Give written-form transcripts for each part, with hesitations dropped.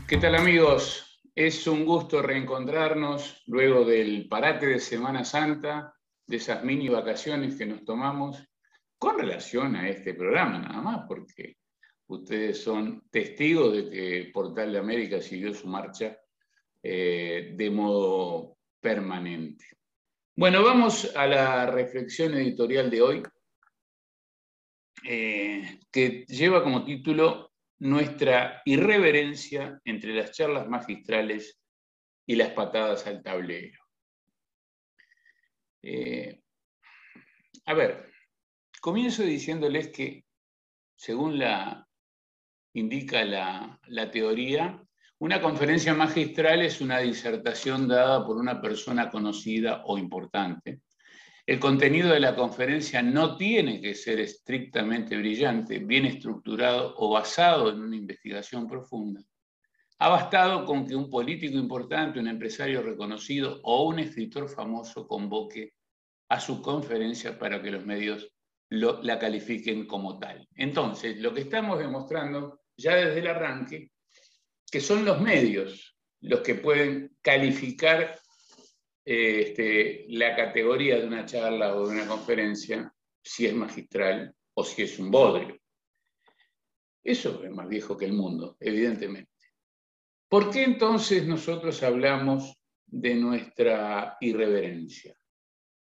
¿Qué tal, amigos? Es un gusto reencontrarnos luego del parate de Semana Santa, de esas mini vacaciones que nos tomamos con relación a este programa, nada más, porque ustedes son testigos de que Portal de América siguió su marcha de modo permanente. Bueno, vamos a la reflexión editorial de hoy, que lleva como título Nuestra irreverencia entre las charlas magistrales y las patadas al tablero. A ver, comienzo diciéndoles que, según indica la teoría, una conferencia magistral es una disertación dada por una persona conocida o importante. El contenido de la conferencia no tiene que ser estrictamente brillante, bien estructurado o basado en una investigación profunda. Ha bastado con que un político importante, un empresario reconocido o un escritor famoso convoque a su conferencia para que los medios la califiquen como tal. Entonces, lo que estamos demostrando ya desde el arranque, que son los medios los que pueden calificar la categoría de una charla o de una conferencia, si es magistral o si es un bodrio. Eso es más viejo que el mundo, evidentemente. ¿Por qué entonces nosotros hablamos de nuestra irreverencia?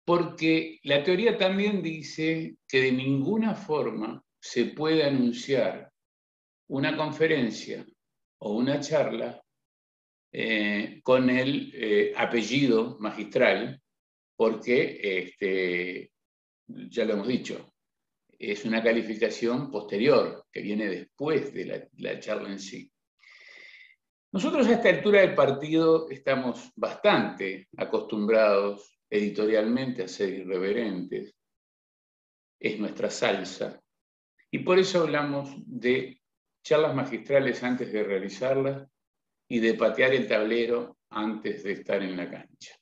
Porque la teoría también dice que de ninguna forma se puede anunciar una conferencia o una charla con el apellido magistral, porque, ya lo hemos dicho, es una calificación posterior, que viene después de la charla en sí. Nosotros a esta altura del partido estamos bastante acostumbrados editorialmente a ser irreverentes, es nuestra salsa, y por eso hablamos de charlas magistrales antes de realizarlas y de patear el tablero antes de estar en la cancha.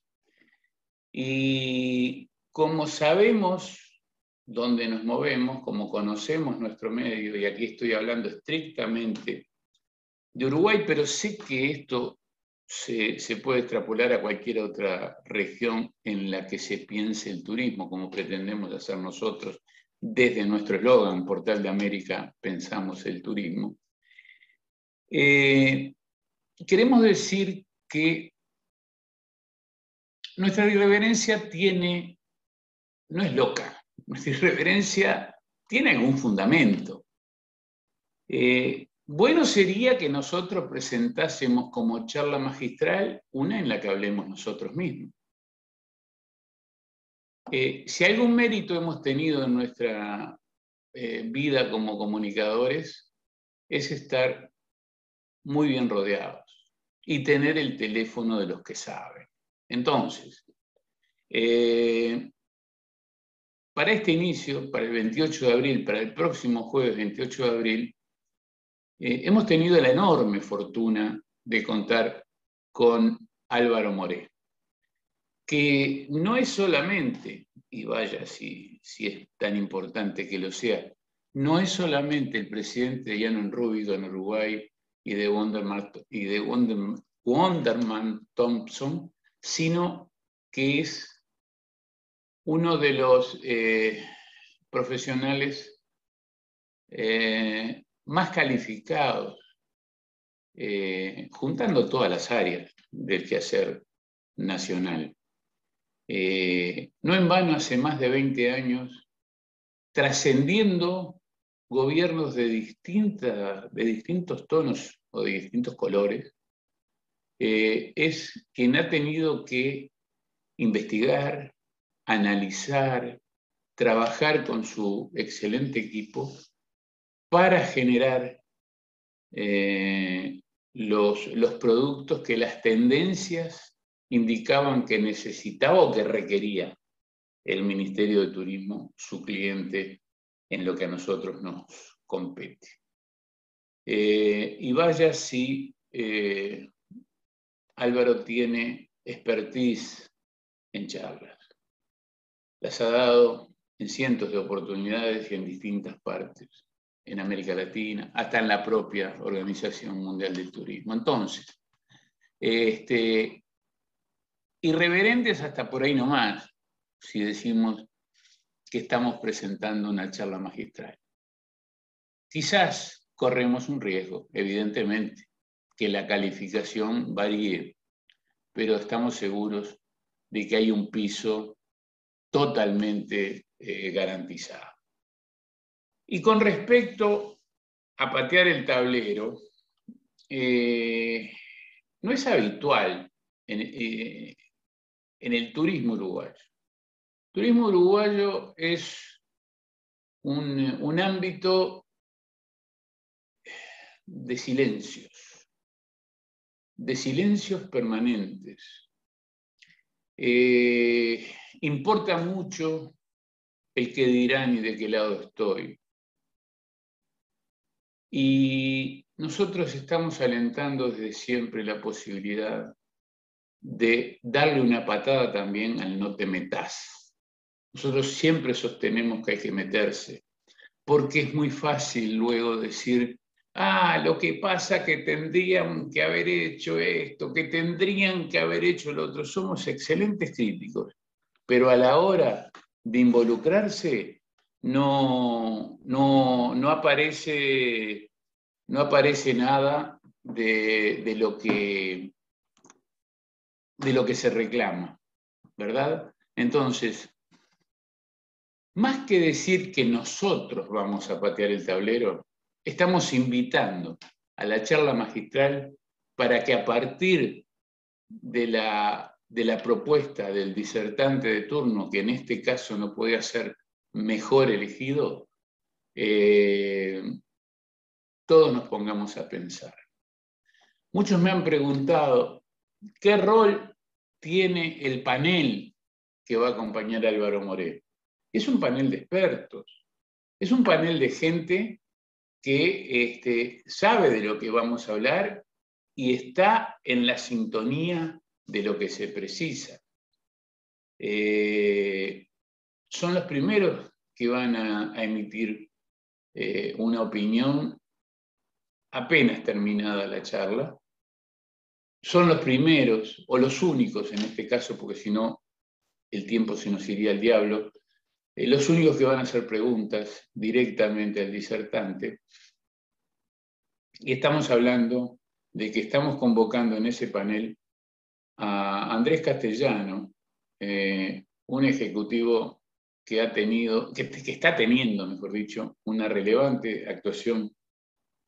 Y como sabemos dónde nos movemos, como conocemos nuestro medio, y aquí estoy hablando estrictamente de Uruguay, pero sé que esto se puede extrapolar a cualquier otra región en la que se piense el turismo, como pretendemos hacer nosotros desde nuestro eslogan, Portal de América, pensamos el turismo. Queremos decir que nuestra irreverencia no es loca, nuestra irreverencia tiene algún fundamento. Bueno sería que nosotros presentásemos como charla magistral una en la que hablemos nosotros mismos. Si algún mérito hemos tenido en nuestra vida como comunicadores, es estar muy bien rodeados y tener el teléfono de los que saben. Entonces, para este inicio, para el 28 de abril, para el próximo jueves 28 de abril, hemos tenido la enorme fortuna de contar con Álvaro Moré, que no es solamente, y vaya si es tan importante que lo sea, no es solamente el presidente de Jan Rubio en Uruguay y de Wonderman Thompson, sino que es uno de los profesionales más calificados, juntando todas las áreas del quehacer nacional. No en vano, hace más de 20 años, trascendiendo gobiernos de distintos tonos o de distintos colores, es quien ha tenido que investigar, analizar, trabajar con su excelente equipo para generar los productos que las tendencias indicaban que necesitaba o que requería el Ministerio de Turismo, su cliente, en lo que a nosotros nos compete. Y vaya si Álvaro tiene expertise en charlas. Las ha dado en cientos de oportunidades y en distintas partes. en América Latina, hasta en la propia Organización Mundial del Turismo. Entonces, irreverentes hasta por ahí nomás, si decimos que estamos presentando una charla magistral. Quizás corremos un riesgo, evidentemente, que la calificación varíe, pero estamos seguros de que hay un piso totalmente garantizado. Y con respecto a patear el tablero, no es habitual en el turismo uruguayo. El turismo uruguayo es un ámbito de silencios permanentes. Importa mucho el qué dirán y de qué lado estoy. Y nosotros estamos alentando desde siempre la posibilidad de darle una patada también al no te metás. Nosotros siempre sostenemos que hay que meterse, porque es muy fácil luego decir, lo que pasa que tendrían que haber hecho esto, que tendrían que haber hecho lo otro. Somos excelentes críticos, pero a la hora de involucrarse no aparece nada de lo que se reclama, ¿verdad? Entonces, más que decir que nosotros vamos a patear el tablero, estamos invitando a la charla magistral para que a partir de la propuesta del disertante de turno, que en este caso no podía ser mejor elegido, todos nos pongamos a pensar. Muchos me han preguntado, ¿qué rol tiene el panel que va a acompañar a Álvaro Moré? Es un panel de expertos, es un panel de gente que sabe de lo que vamos a hablar y está en la sintonía de lo que se precisa. Son los primeros que van a emitir una opinión apenas terminada la charla. Son los primeros, o los únicos en este caso, porque si no el tiempo se nos iría al diablo, los únicos que van a hacer preguntas directamente al disertante. Y estamos hablando de que estamos convocando en ese panel a Andrés Castellano, un ejecutivo que está teniendo, mejor dicho, una relevante actuación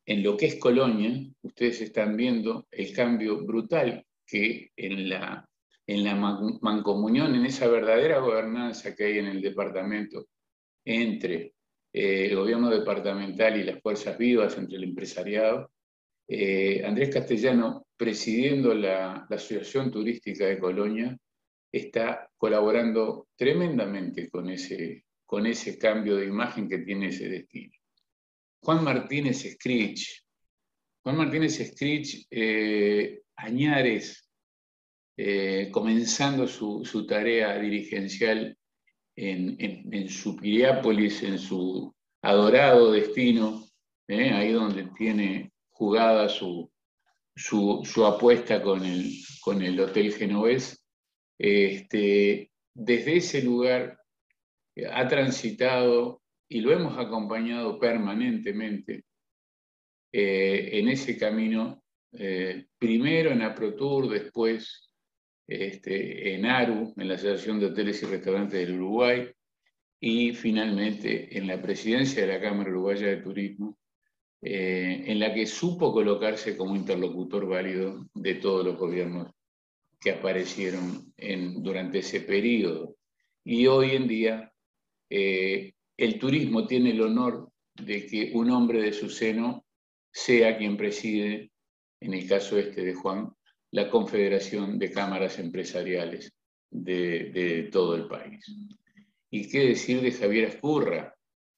en lo que es Colonia. Ustedes están viendo el cambio brutal que en la mancomunión, en esa verdadera gobernanza que hay en el departamento entre el gobierno departamental y las fuerzas vivas, entre el empresariado. Andrés Castellano, presidiendo la Asociación Turística de Colonia, está colaborando tremendamente con ese cambio de imagen que tiene ese destino. Juan Martínez Scrich, Añares, comenzando su tarea dirigencial en su Piriápolis, en su adorado destino, ahí donde tiene jugada su apuesta con el Hotel Genovés. Desde ese lugar ha transitado y lo hemos acompañado permanentemente en ese camino, primero en APROTUR, después en ARU, en la Asociación de Hoteles y Restaurantes del Uruguay, y finalmente en la presidencia de la Cámara Uruguaya de Turismo, en la que supo colocarse como interlocutor válido de todos los gobiernos que aparecieron durante ese periodo. Y hoy en día el turismo tiene el honor de que un hombre de su seno sea quien preside, en el caso de Juan, la Confederación de Cámaras Empresariales de todo el país. Y qué decir de Javier Ascurra,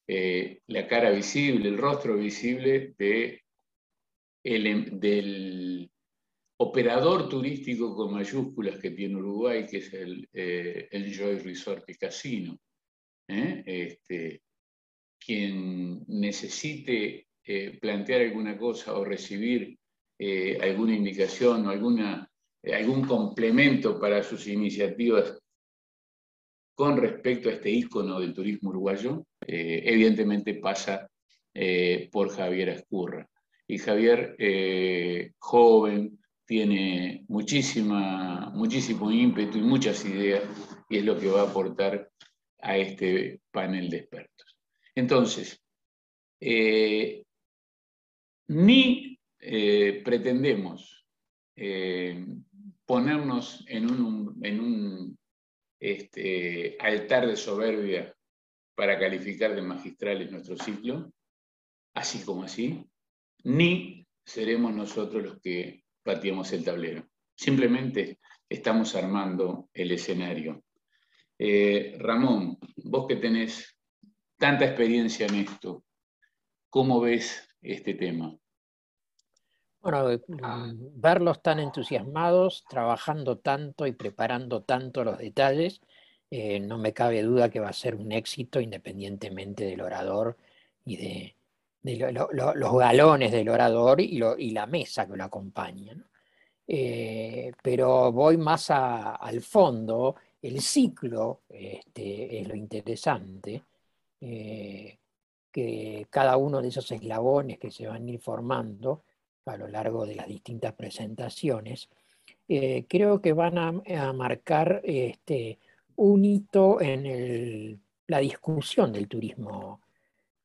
la cara visible, el rostro visible del operador turístico con mayúsculas que tiene Uruguay, que es el Enjoy Resort y Casino. quien necesite plantear alguna cosa o recibir alguna indicación o algún complemento para sus iniciativas con respecto a este ícono del turismo uruguayo, evidentemente pasa por Javier Ezcurra. Y Javier, joven, tiene muchísimo ímpetu y muchas ideas, y es lo que va a aportar a este panel de expertos. Entonces, ni pretendemos ponernos en un altar de soberbia para calificar de magistrales nuestro ciclo, así como así, ni seremos nosotros los que pateemos el tablero. Simplemente estamos armando el escenario. Ramón, vos que tenés tanta experiencia en esto, ¿cómo ves este tema? Bueno, verlos tan entusiasmados, trabajando tanto y preparando tanto los detalles, no me cabe duda que va a ser un éxito independientemente del orador y de los galones del orador y la mesa que lo acompaña, ¿no? Pero voy más al fondo, el ciclo es lo interesante, que cada uno de esos eslabones que se van a ir formando a lo largo de las distintas presentaciones, creo que van a marcar un hito en la discusión del turismo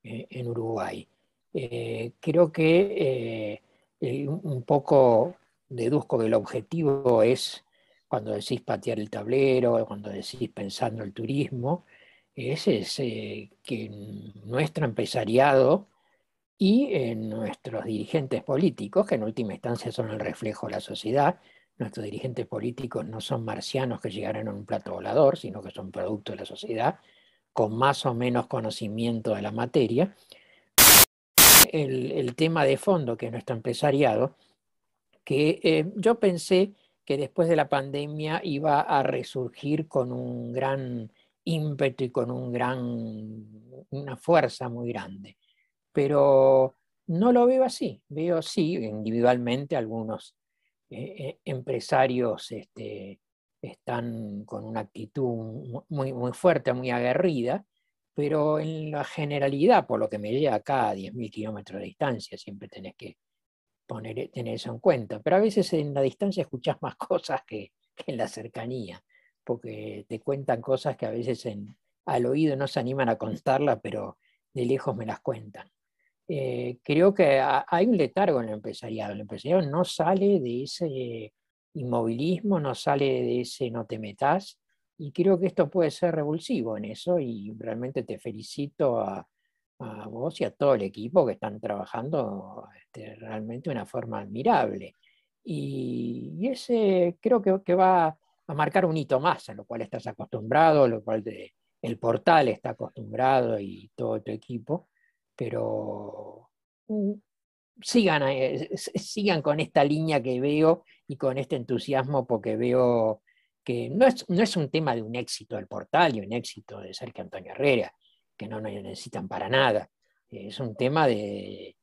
en Uruguay. Creo que un poco deduzco que el objetivo es, cuando decís patear el tablero, cuando decís pensando el turismo, es que nuestro empresariado y nuestros dirigentes políticos, que en última instancia son el reflejo de la sociedad, nuestros dirigentes políticos no son marcianos que llegaron a un plato volador, sino que son producto de la sociedad, con más o menos conocimiento de la materia. El tema de fondo, que es nuestro empresariado, que yo pensé que después de la pandemia iba a resurgir con un gran ímpetu y con una fuerza muy grande, pero no lo veo así. Veo sí, individualmente algunos empresarios están con una actitud muy fuerte, muy aguerrida, pero en la generalidad, por lo que me llega acá a 10.000 kilómetros de distancia, siempre tenés que tener eso en cuenta. Pero a veces en la distancia escuchás más cosas que en la cercanía, porque te cuentan cosas que a veces al oído no se animan a contarla, pero de lejos me las cuentan. Creo que hay un letargo en el empresariado. El empresariado no sale de ese inmovilismo, no sale de ese no te metas, y creo que esto puede ser revulsivo en eso, y realmente te felicito a vos y a todo el equipo que están trabajando realmente de una forma admirable. Y ese creo que va a marcar un hito más, a lo cual estás acostumbrado, a lo cual el portal está acostumbrado y todo tu equipo, pero sigan con esta línea que veo y con este entusiasmo, porque veo que no es un tema de un éxito del portal y un éxito de Sergio Antonio Herrera, que no necesitan para nada. Es un tema de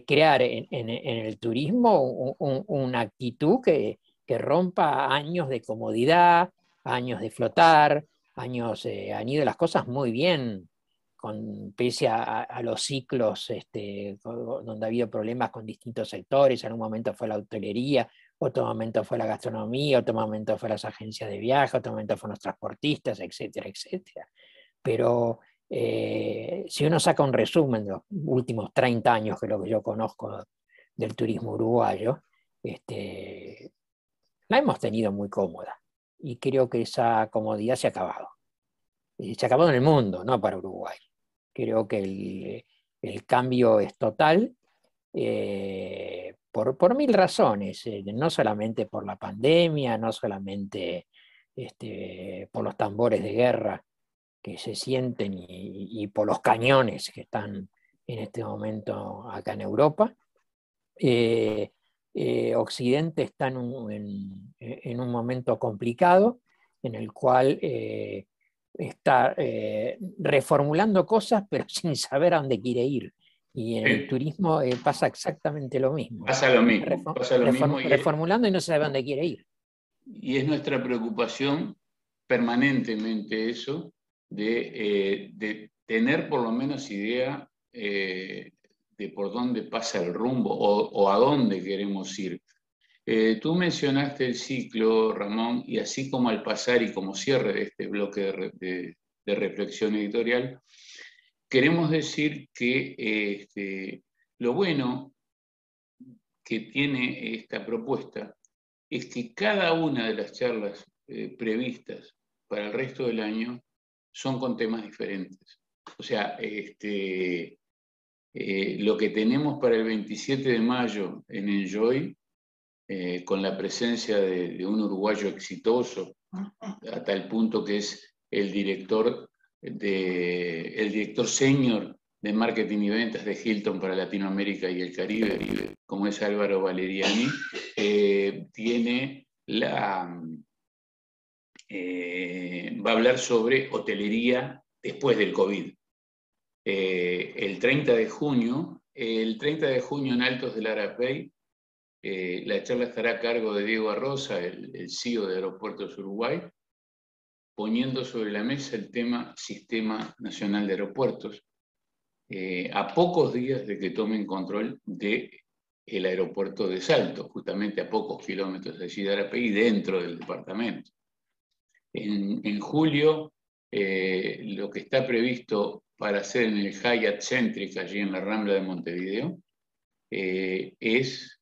crear en el turismo una actitud que rompa años de comodidad, años de flotar, han ido las cosas muy bien, pese a los ciclos donde ha habido problemas con distintos sectores. En un momento fue la hotelería, otro momento fue la gastronomía, otro momento fue las agencias de viaje, otro momento fueron los transportistas, etcétera, etcétera. Pero si uno saca un resumen de los últimos 30 años, que es lo que yo conozco del turismo uruguayo, la hemos tenido muy cómoda, y creo que esa comodidad se ha acabado. Se ha acabado en el mundo, no para Uruguay. Creo que el cambio es total, por mil razones, no solamente por la pandemia, no solamente por los tambores de guerra que se sienten y por los cañones que están en este momento acá en Europa. Occidente está en un momento complicado, en el cual está reformulando cosas, pero sin saber a dónde quiere ir. Y en el turismo pasa exactamente lo mismo. Pasa lo mismo. Reformulando y no sabe a dónde quiere ir. Y es nuestra preocupación permanentemente eso, de tener por lo menos idea de por dónde pasa el rumbo o a dónde queremos ir. Tú mencionaste el ciclo, Ramón, y así como al pasar y como cierre de este bloque de reflexión editorial, queremos decir que lo bueno que tiene esta propuesta es que cada una de las charlas previstas para el resto del año son con temas diferentes. O sea, lo que tenemos para el 27 de mayo en Enjoy, con la presencia de un uruguayo exitoso, a tal punto que es el director senior de marketing y ventas de Hilton para Latinoamérica y el Caribe, como es Álvaro Valeriani, va a hablar sobre hotelería después del COVID. El 30 de junio en Altos del Arapey, la charla estará a cargo de Diego Arroza, el CEO de Aeropuertos Uruguay, poniendo sobre la mesa el tema Sistema Nacional de Aeropuertos, a pocos días de que tomen control del aeropuerto de Salto, justamente a pocos kilómetros de allí de Arapey, dentro del departamento. En julio, lo que está previsto para hacer en el Hyatt Centric, allí en la Rambla de Montevideo, es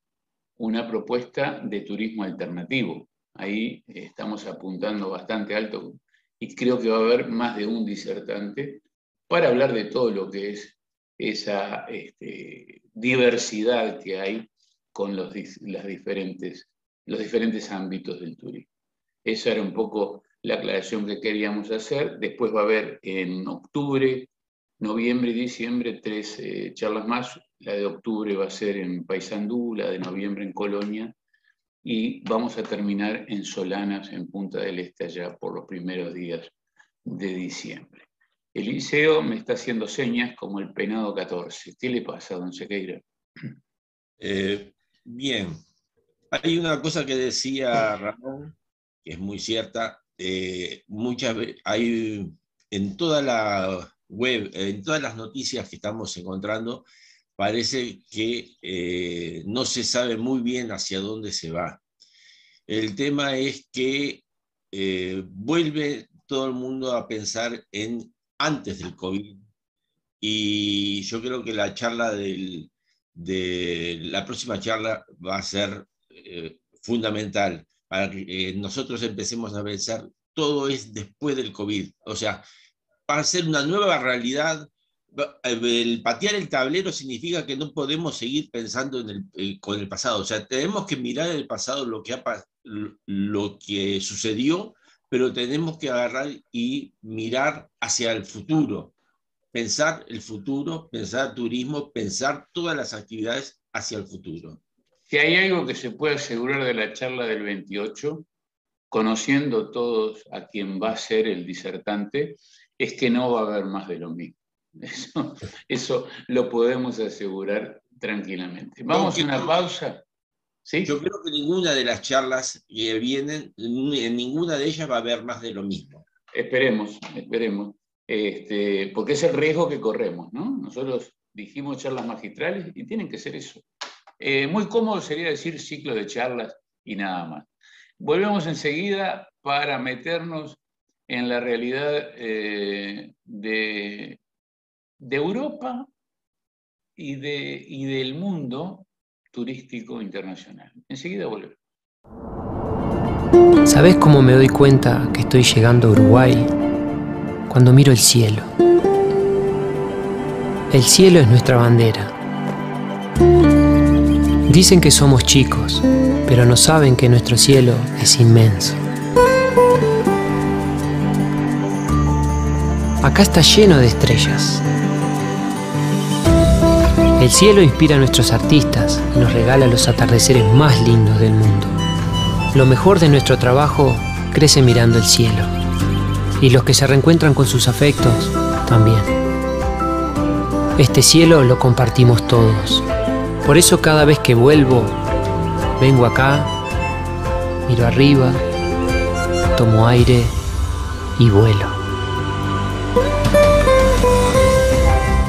una propuesta de turismo alternativo. Ahí estamos apuntando bastante alto y creo que va a haber más de un disertante para hablar de todo lo que es esa diversidad que hay con los diferentes ámbitos del turismo. Esa era un poco la aclaración que queríamos hacer. Después va a haber en octubre, noviembre y diciembre 3 charlas más. La de octubre va a ser en Paysandú, la de noviembre en Colonia, y vamos a terminar en Solanas, en Punta del Este, allá por los primeros días de diciembre. Eliseo me está haciendo señas como el penado 14. ¿Qué le pasa, don Sequeira? Bien. Hay una cosa que decía Ramón, que es muy cierta. Muchas veces hay en toda la web, en todas las noticias que estamos encontrando, parece que no se sabe muy bien hacia dónde se va. El tema es que vuelve todo el mundo a pensar en antes del COVID, y yo creo que la charla la próxima charla va a ser fundamental para que nosotros empecemos a pensar todo es después del COVID. O sea, va a ser una nueva realidad. El patear el tablero significa que no podemos seguir pensando con el pasado. O sea, tenemos que mirar el pasado, lo que sucedió, pero tenemos que agarrar y mirar hacia el futuro. Pensar el futuro, pensar turismo, pensar todas las actividades hacia el futuro. Si hay algo que se puede asegurar de la charla del 28, conociendo todos a quien va a ser el disertante, es que no va a haber más de lo mismo. Eso lo podemos asegurar tranquilamente. Vamos a una pausa. ¿Sí? Yo creo que ninguna de las charlas que vienen, en ninguna de ellas va a haber más de lo mismo. Esperemos. Porque es el riesgo que corremos, ¿no? Nosotros dijimos charlas magistrales y tienen que ser eso. Muy cómodo sería decir ciclo de charlas y nada más. Volvemos enseguida para meternos en la realidad de Europa y del mundo turístico internacional. Enseguida volvemos. ¿Sabés cómo me doy cuenta que estoy llegando a Uruguay? Cuando miro el cielo. El cielo es nuestra bandera. Dicen que somos chicos, pero no saben que nuestro cielo es inmenso. Acá está lleno de estrellas. El cielo inspira a nuestros artistas y nos regala los atardeceres más lindos del mundo. Lo mejor de nuestro trabajo crece mirando el cielo. Y los que se reencuentran con sus afectos, también. Este cielo lo compartimos todos. Por eso cada vez que vuelvo, vengo acá, miro arriba, tomo aire y vuelo.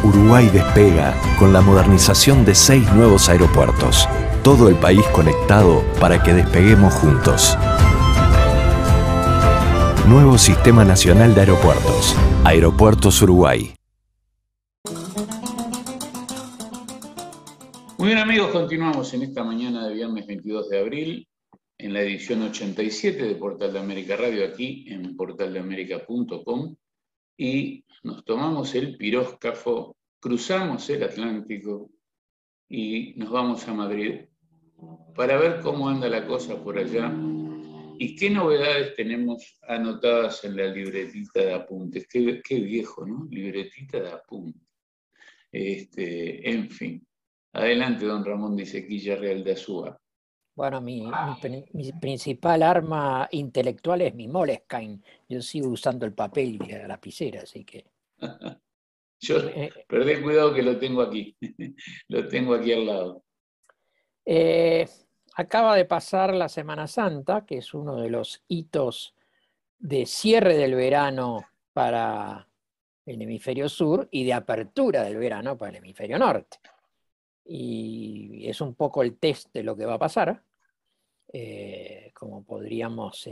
Uruguay despega con la modernización de 6 nuevos aeropuertos. Todo el país conectado para que despeguemos juntos. Nuevo Sistema Nacional de Aeropuertos. Aeropuertos Uruguay. Muy bien, amigos, continuamos en esta mañana de viernes 22 de abril, en la edición 87 de Portal de América Radio, aquí en portaldeamerica.com, y nos tomamos el piróscafo, cruzamos el Atlántico y nos vamos a Madrid para ver cómo anda la cosa por allá y qué novedades tenemos anotadas en la libretita de apuntes. Qué viejo, ¿no? Libretita de apuntes. En fin. Adelante, don Ramón de Sequilla Real de Azúa. Bueno, mi principal arma intelectual es mi Moleskine. Yo sigo usando el papel y la lapicera, así que... Yo, perdé cuidado que lo tengo aquí. Lo tengo aquí al lado. Acaba de pasar la Semana Santa, que es uno de los hitos de cierre del verano para el hemisferio sur y de apertura del verano para el hemisferio norte. Y es un poco el test de lo que va a pasar, como podríamos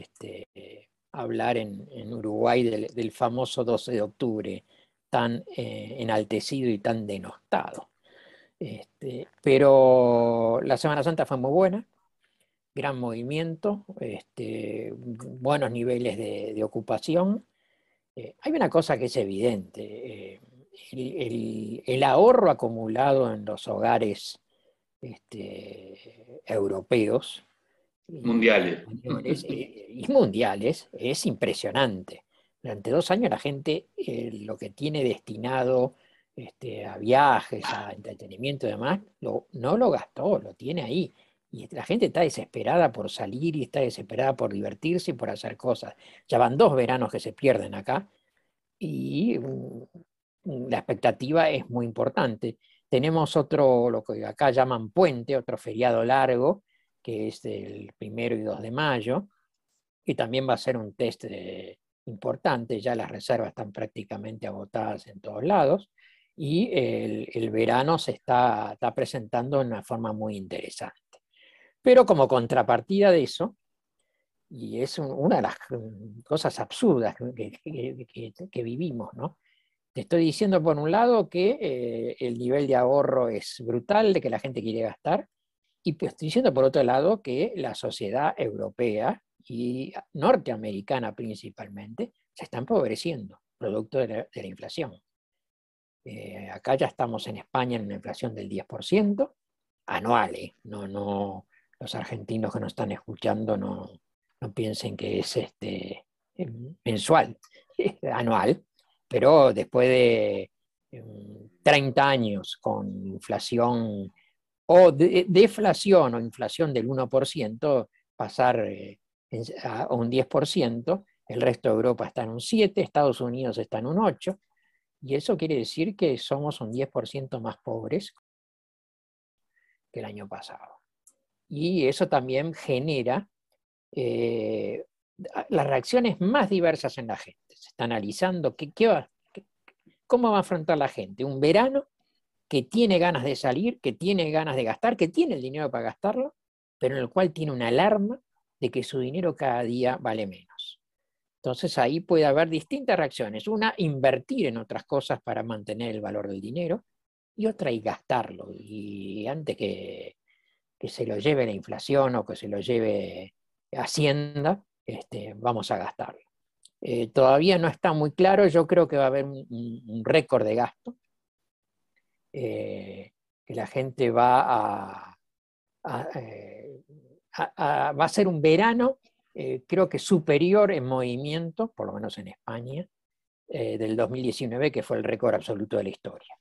hablar en Uruguay del famoso 12 de octubre, tan enaltecido y tan denostado. Pero la Semana Santa fue muy buena, gran movimiento, buenos niveles de ocupación. Hay una cosa que es evidente, el ahorro acumulado en los hogares europeos mundiales y mundiales es impresionante. Durante 2 años la gente lo que tiene destinado a viajes, a entretenimiento y demás, no lo gastó, lo tiene ahí. Y la gente está desesperada por salir y está desesperada por divertirse y por hacer cosas. Ya van 2 veranos que se pierden acá y la expectativa es muy importante. Tenemos otro, lo que acá llaman puente, otro feriado largo, que es el 1 y 2 de mayo, y también va a ser un test importante. Ya las reservas están prácticamente agotadas en todos lados, y el verano se está presentando de una forma muy interesante. Pero como contrapartida de eso, y es una de las cosas absurdas que vivimos, ¿no? Te estoy diciendo por un lado que el nivel de ahorro es brutal, de que la gente quiere gastar, y te estoy diciendo por otro lado que la sociedad europea y norteamericana principalmente se está empobreciendo, producto de la inflación. Acá ya estamos en España en una inflación del 10%, anual, no, los argentinos que nos están escuchando no piensen que es mensual, anual, pero después de 30 años con inflación o deflación o inflación del 1%, pasar a un 10%, el resto de Europa está en un 7%, Estados Unidos está en un 8%, y eso quiere decir que somos un 10% más pobres que el año pasado. Y eso también genera las reacciones más diversas en la gente. Se está analizando cómo va a afrontar la gente un verano que tiene ganas de salir, que tiene ganas de gastar, que tiene el dinero para gastarlo, pero en el cual tiene una alarma de que su dinero cada día vale menos. Entonces ahí puede haber distintas reacciones. Una, invertir en otras cosas para mantener el valor del dinero, y otra, y gastarlo. Y antes que se lo lleve la inflación o que se lo lleve Hacienda, vamos a gastarlo. Todavía no está muy claro, yo creo que va a haber un récord de gasto, que la gente va a ser un verano, creo que superior en movimiento, por lo menos en España, del 2019, que fue el récord absoluto de la historia.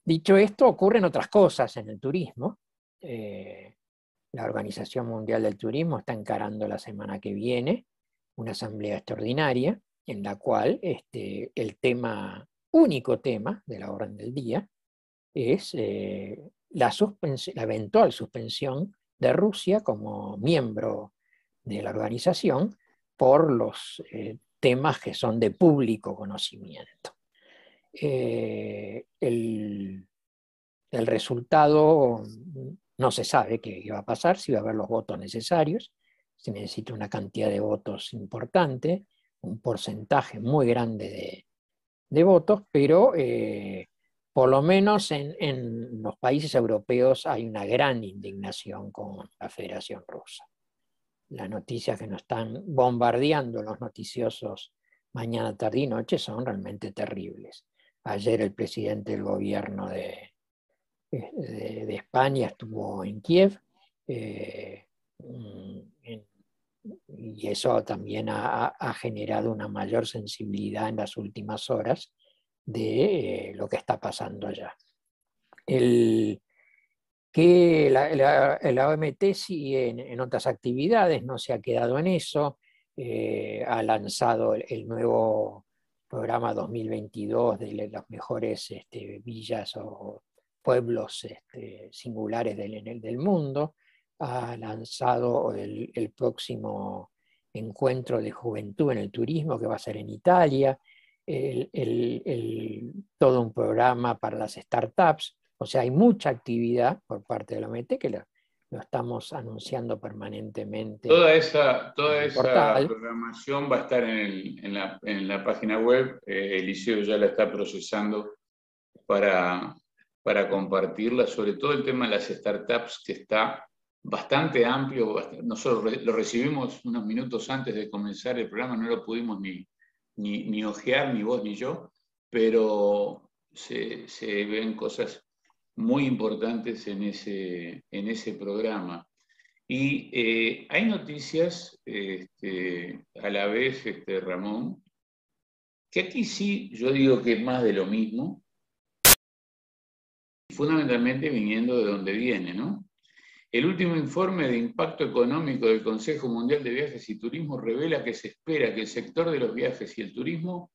Dicho esto, ocurren otras cosas en el turismo. La Organización Mundial del Turismo está encarando la semana que viene una asamblea extraordinaria en la cual el único tema de la orden del día es la eventual suspensión de Rusia como miembro de la organización por los temas que son de público conocimiento. El resultado no se sabe qué va a pasar, si va a haber los votos necesarios. Se necesita una cantidad de votos importante, un porcentaje muy grande de votos, pero por lo menos en los países europeos hay una gran indignación con la Federación Rusa. Las noticias que nos están bombardeando los noticiosos mañana, tarde y noche son realmente terribles. Ayer el presidente del gobierno de España estuvo en Kiev, y eso también ha generado una mayor sensibilidad en las últimas horas de lo que está pasando allá. Que la OMT sigue en otras actividades, no se ha quedado en eso, ha lanzado el nuevo programa 2022 de las mejores villas o pueblos singulares del mundo, ha lanzado el próximo encuentro de juventud en el turismo que va a ser en Italia, todo un programa para las startups. O sea, hay mucha actividad por parte de la OMT que lo estamos anunciando permanentemente. Toda esa programación va a estar en la página web. Eliseo ya la está procesando para compartirla, sobre todo el tema de las startups, que está bastante amplio. Nosotros lo recibimos unos minutos antes de comenzar el programa, no lo pudimos ni ojear, ni vos ni yo, pero se ven cosas muy importantes en ese programa. Y hay noticias a la vez, Ramón, que aquí sí yo digo que es más de lo mismo, fundamentalmente viniendo de donde viene, ¿no? El último informe de impacto económico del Consejo Mundial de Viajes y Turismo revela que se espera que el sector de los viajes y el turismo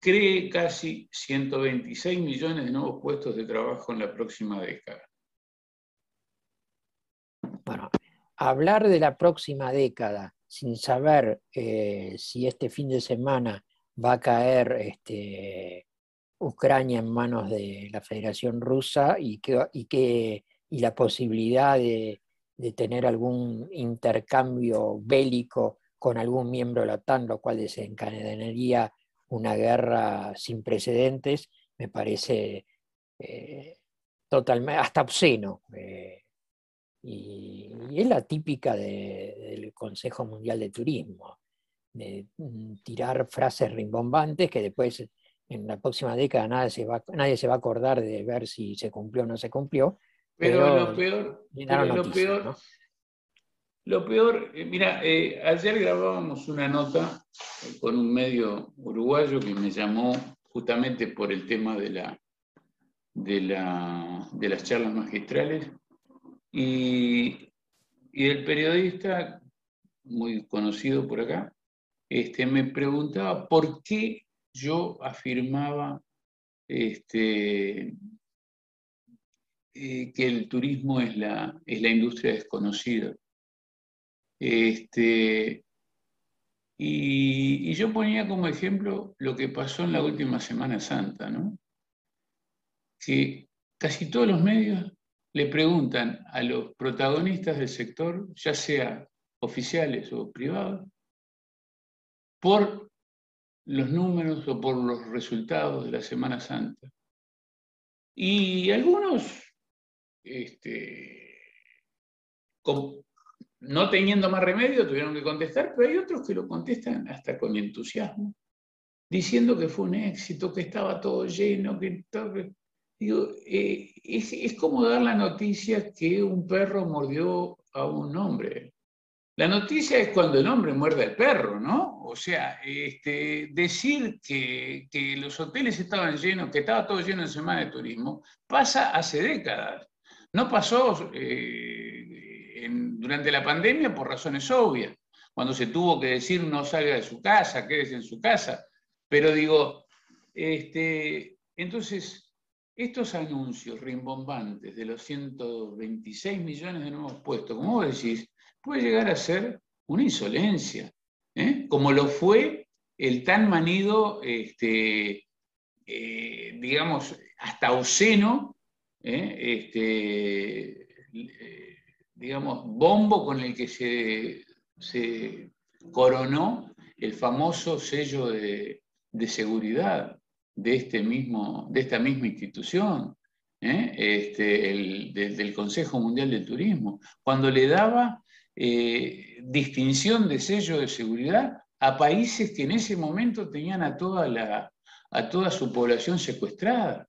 cree casi 126 millones de nuevos puestos de trabajo en la próxima década. Bueno, hablar de la próxima década sin saber si este fin de semana va a caer Ucrania en manos de la Federación Rusa y la posibilidad de tener algún intercambio bélico con algún miembro de la OTAN, lo cual desencadenaría una guerra sin precedentes, me parece totalmente, hasta obsceno. Y es la típica del Consejo Mundial de Turismo, de tirar frases rimbombantes que después en la próxima década nadie se va a acordar de ver si se cumplió o no se cumplió. Pero lo peor, mira, ayer grabábamos una nota con un medio uruguayo que me llamó justamente por el tema de las charlas magistrales, y el periodista, muy conocido por acá, me preguntaba por qué yo afirmaba que el turismo es la industria desconocida. Y yo ponía como ejemplo lo que pasó en la última Semana Santa, ¿no? Que casi todos los medios le preguntan a los protagonistas del sector, ya sea oficiales o privados, por los números o por los resultados de la Semana Santa. Y algunos, no teniendo más remedio, tuvieron que contestar, pero hay otros que lo contestan hasta con entusiasmo, diciendo que fue un éxito, que estaba todo lleno, que todo... Digo, es como dar la noticia que un perro mordió a un hombre. La noticia es cuando el hombre muerde al perro, ¿no? O sea, decir que los hoteles estaban llenos, que estaba todo lleno en Semana de Turismo, pasa hace décadas. No pasó durante la pandemia por razones obvias. cuando se tuvo que decir no salga de su casa, quédese en su casa. Pero digo, entonces, estos anuncios rimbombantes de los 126 millones de nuevos puestos, como vos decís, puede llegar a ser una insolencia, como lo fue el tan manido, digamos, hasta obsceno, digamos, bombo con el que se coronó el famoso sello de seguridad de esta misma institución, del Consejo Mundial del Turismo, cuando le daba distinción de sello de seguridad a países que en ese momento tenían a toda su población secuestrada,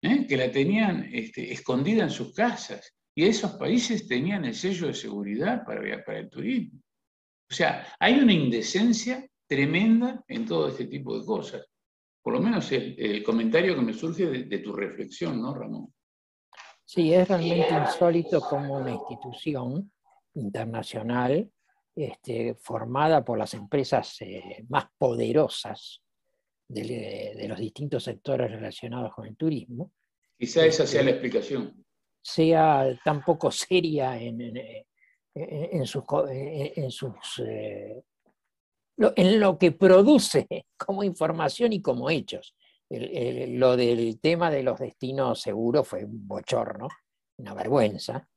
que la tenían escondida en sus casas, y esos países tenían el sello de seguridad para el turismo. O sea, hay una indecencia tremenda en todo este tipo de cosas. Por lo menos el comentario que me surge de tu reflexión, ¿no, Ramón? Sí, es realmente insólito como una institución internacional formada por las empresas más poderosas de los distintos sectores relacionados con el turismo. Quizá esa sea la explicación. Sea tan poco seria en lo que produce como información y como hechos. Lo del tema de los destinos seguros fue un bochorno, una vergüenza,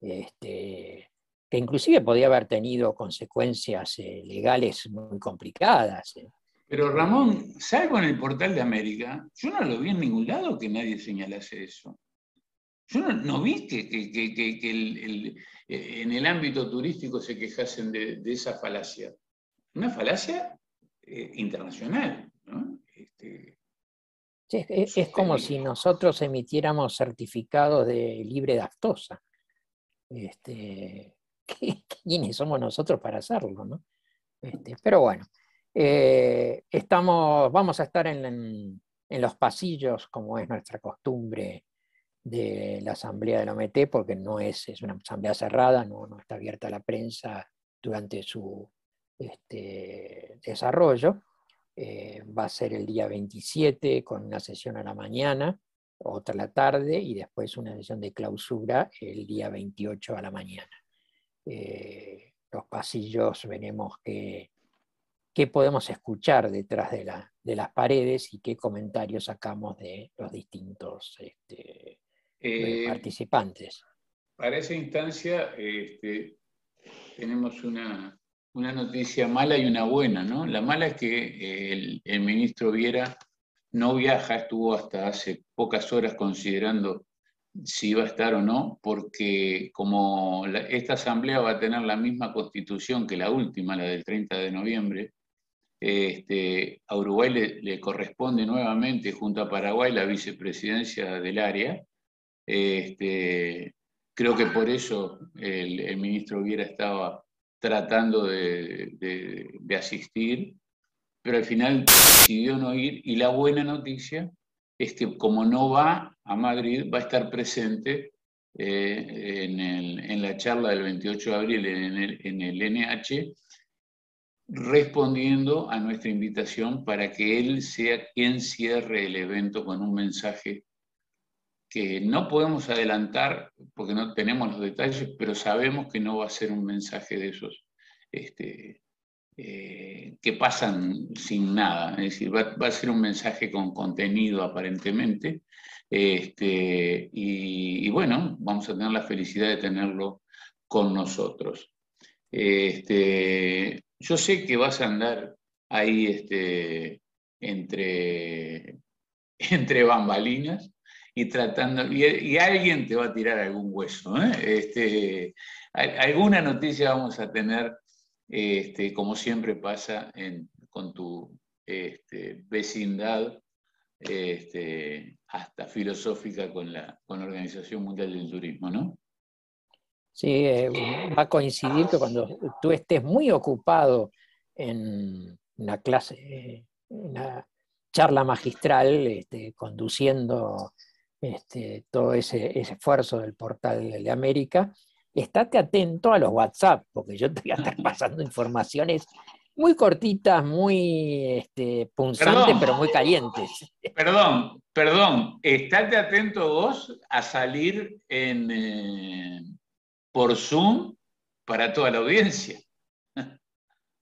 que inclusive podía haber tenido consecuencias legales muy complicadas. Pero Ramón, salvo en el Portal de América, yo no lo vi en ningún lado que nadie señalase eso. Yo no vi que en el ámbito turístico se quejasen de esa falacia. Una falacia internacional, ¿no? Sí, es como si nosotros emitiéramos certificados de libre daftosa. ¿Quiénes somos nosotros para hacerlo, no? Pero bueno, vamos a estar en los pasillos, como es nuestra costumbre, de la asamblea de la OMT, porque es una asamblea cerrada, no está abierta a la prensa durante su desarrollo. Va a ser el día 27 con una sesión a la mañana, otra a la tarde y después una sesión de clausura el día 28 a la mañana. Los pasillos veremos qué podemos escuchar detrás de las paredes y qué comentarios sacamos de los distintos participantes. Para esa instancia tenemos una noticia mala y una buena, ¿no? La mala es que el ministro Viera no viaja, estuvo hasta hace pocas horas considerando si iba a estar o no, porque como esta asamblea va a tener la misma constitución que la última, la del 30 de noviembre, a Uruguay le corresponde nuevamente, junto a Paraguay, la vicepresidencia del área. Creo que por eso el ministro Viera estaba tratando de asistir, pero al final decidió no ir, y la buena noticia es que como no va a Madrid, va a estar presente en la charla del 28 de abril en el NH, respondiendo a nuestra invitación para que él sea quien cierre el evento con un mensaje que no podemos adelantar porque no tenemos los detalles, pero sabemos que no va a ser un mensaje de esos que pasan sin nada. Es decir, va a ser un mensaje con contenido aparentemente, y bueno, vamos a tener la felicidad de tenerlo con nosotros. Yo sé que vas a andar ahí entre bambalinas y tratando, y alguien te va a tirar algún hueso, ¿eh? Alguna noticia vamos a tener, como siempre pasa con tu vecindad, hasta filosófica con la Organización Mundial del Turismo, ¿no? Sí, va a coincidir que cuando tú estés muy ocupado en una clase, una charla magistral, conduciendo todo ese esfuerzo del Portal de América, estate atento a los WhatsApp, porque yo te voy a estar pasando informaciones muy cortitas, muy punzantes, pero muy calientes. Perdón, estate atento vos a salir por Zoom para toda la audiencia.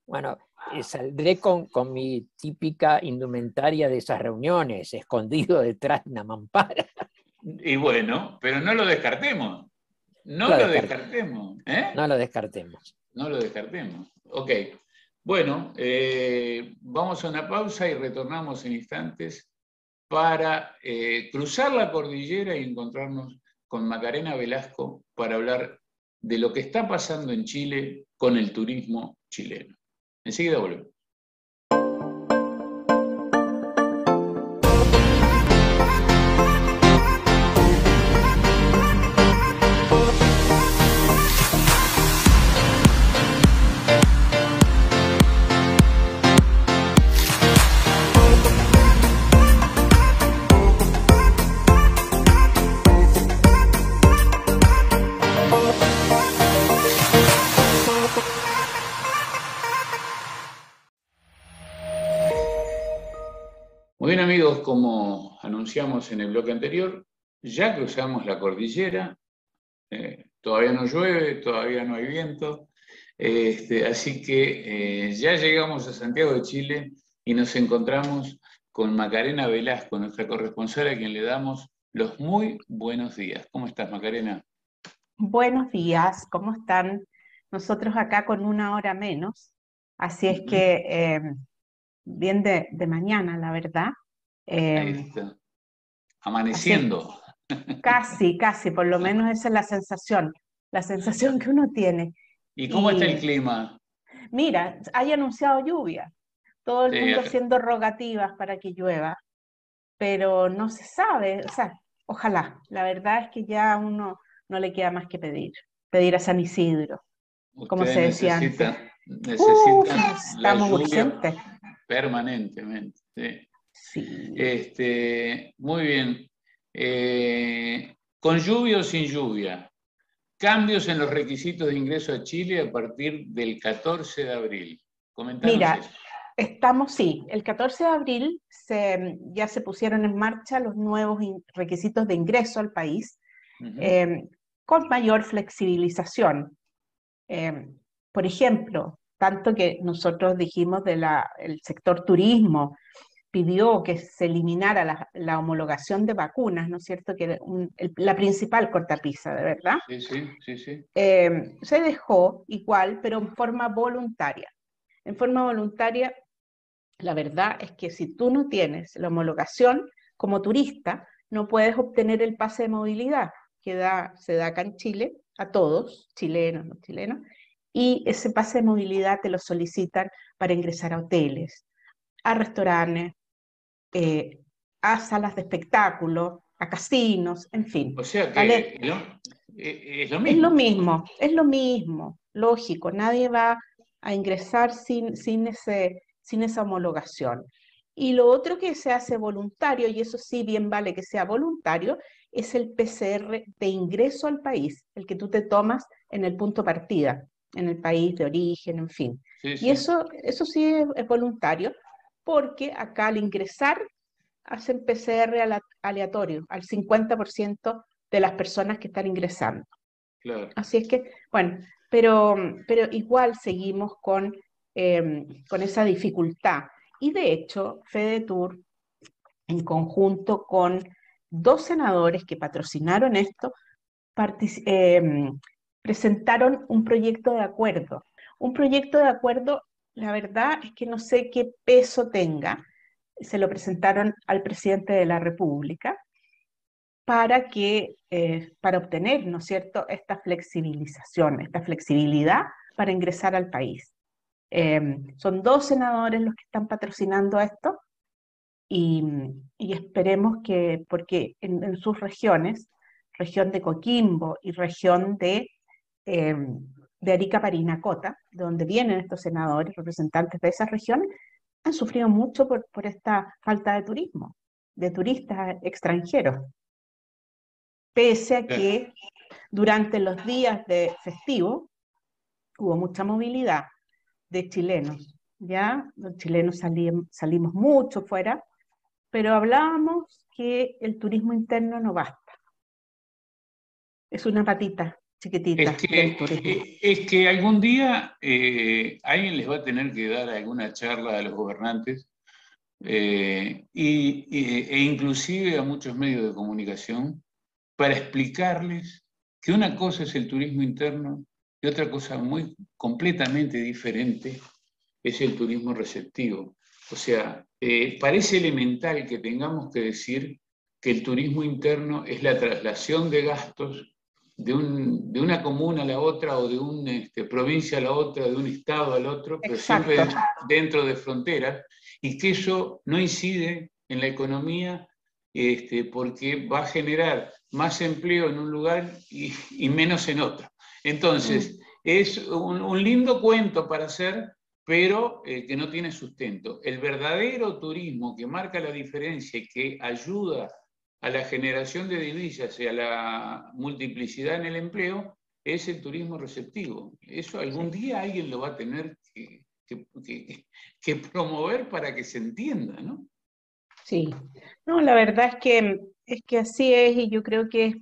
Bueno, saldré con mi típica indumentaria de esas reuniones, escondido detrás de una mampara. Y bueno, pero no lo descartemos. No lo descartemos. No lo descartemos. No lo descartemos. Ok. Bueno, vamos a una pausa y retornamos en instantes para cruzar la cordillera y encontrarnos con Macarena Velasco para hablar de lo que está pasando en Chile con el turismo chileno. Enseguida volvemos. Muy bien, amigos, como anunciamos en el bloque anterior, ya cruzamos la cordillera, todavía no llueve, todavía no hay viento, así que ya llegamos a Santiago de Chile y nos encontramos con Macarena Velasco, nuestra corresponsal, a quien le damos los muy buenos días. ¿Cómo estás, Macarena? Buenos días, ¿cómo están? Nosotros acá con una hora menos, así es que bien de mañana, la verdad. Ahí está. Amaneciendo. Casi, por lo menos esa es la sensación que uno tiene. ¿Y cómo está el clima? Mira, hay anunciado lluvia, todo el mundo acá haciendo rogativas para que llueva, pero no se sabe, o sea, ojalá, la verdad es que ya a uno no le queda más que pedir a San Isidro, como se decía antes. Necesitan la estamos lluvia urgentes. permanentemente. Sí. Sí. Muy bien. ¿Con lluvia o sin lluvia? Cambios en los requisitos de ingreso a Chile a partir del 14 de abril. Comentanos Mira, eso. el 14 de abril ya se pusieron en marcha los nuevos requisitos de ingreso al país, con mayor flexibilización. Por ejemplo, tanto que nosotros dijimos el sector turismo pidió que se eliminara la homologación de vacunas, ¿no es cierto?, que era la principal cortapisa, ¿de verdad? Sí. Se dejó igual, pero en forma voluntaria. En forma voluntaria, la verdad es que si tú no tienes la homologación como turista, no puedes obtener el pase de movilidad que se da acá en Chile a todos, chilenos, no chilenos, y ese pase de movilidad te lo solicitan para ingresar a hoteles, a restaurantes, a salas de espectáculo, a casinos, en fin. O sea que ¿vale? es lo mismo. Es lo mismo, lógico, nadie va a ingresar sin esa homologación. Y lo otro que se hace voluntario, y eso sí bien vale que sea voluntario, es el PCR de ingreso al país, el que tú te tomas en el punto partida, en el país de origen, en fin. Y eso sí es voluntario, porque acá al ingresar hacen PCR aleatorio al 50% de las personas que están ingresando. Claro. Así es que, bueno, pero igual seguimos con esa dificultad. Y de hecho, FEDETUR, en conjunto con 2 senadores que patrocinaron esto, presentaron un proyecto de acuerdo. Un proyecto de acuerdo, la verdad es que no sé qué peso tenga. Se lo presentaron al presidente de la República para obtener, ¿no es cierto?, esta flexibilización, esta flexibilidad para ingresar al país. Son 2 senadores los que están patrocinando esto y esperemos que, porque en sus regiones, región de Coquimbo y región de Arica Parinacota, de donde vienen estos senadores, representantes de esas regiones, han sufrido mucho por esta falta de turismo, de turistas extranjeros. Pese a que Durante los días de festivo hubo mucha movilidad de chilenos, ¿ya? Los chilenos salimos mucho fuera, pero hablábamos que el turismo interno no basta. Es una patita chiquitita del turismo. Es que algún día alguien les va a tener que dar alguna charla a los gobernantes e inclusive a muchos medios de comunicación para explicarles que una cosa es el turismo interno y otra cosa muy completamente diferente es el turismo receptivo. O sea, parece elemental que tengamos que decir que el turismo interno es la traslación de gastos de una comuna a la otra o de una provincia a la otra, de un estado al otro, pero Exacto. siempre dentro de fronteras, y que eso no incide en la economía porque va a generar más empleo en un lugar y menos en otro. Entonces, es un lindo cuento para hacer, pero que no tiene sustento. El verdadero turismo que marca la diferencia y que ayuda a la generación de divisas y a la multiplicidad en el empleo es el turismo receptivo. Eso algún día alguien lo va a tener que promover para que se entienda, ¿no? Sí, no, la verdad es que así es, y yo creo que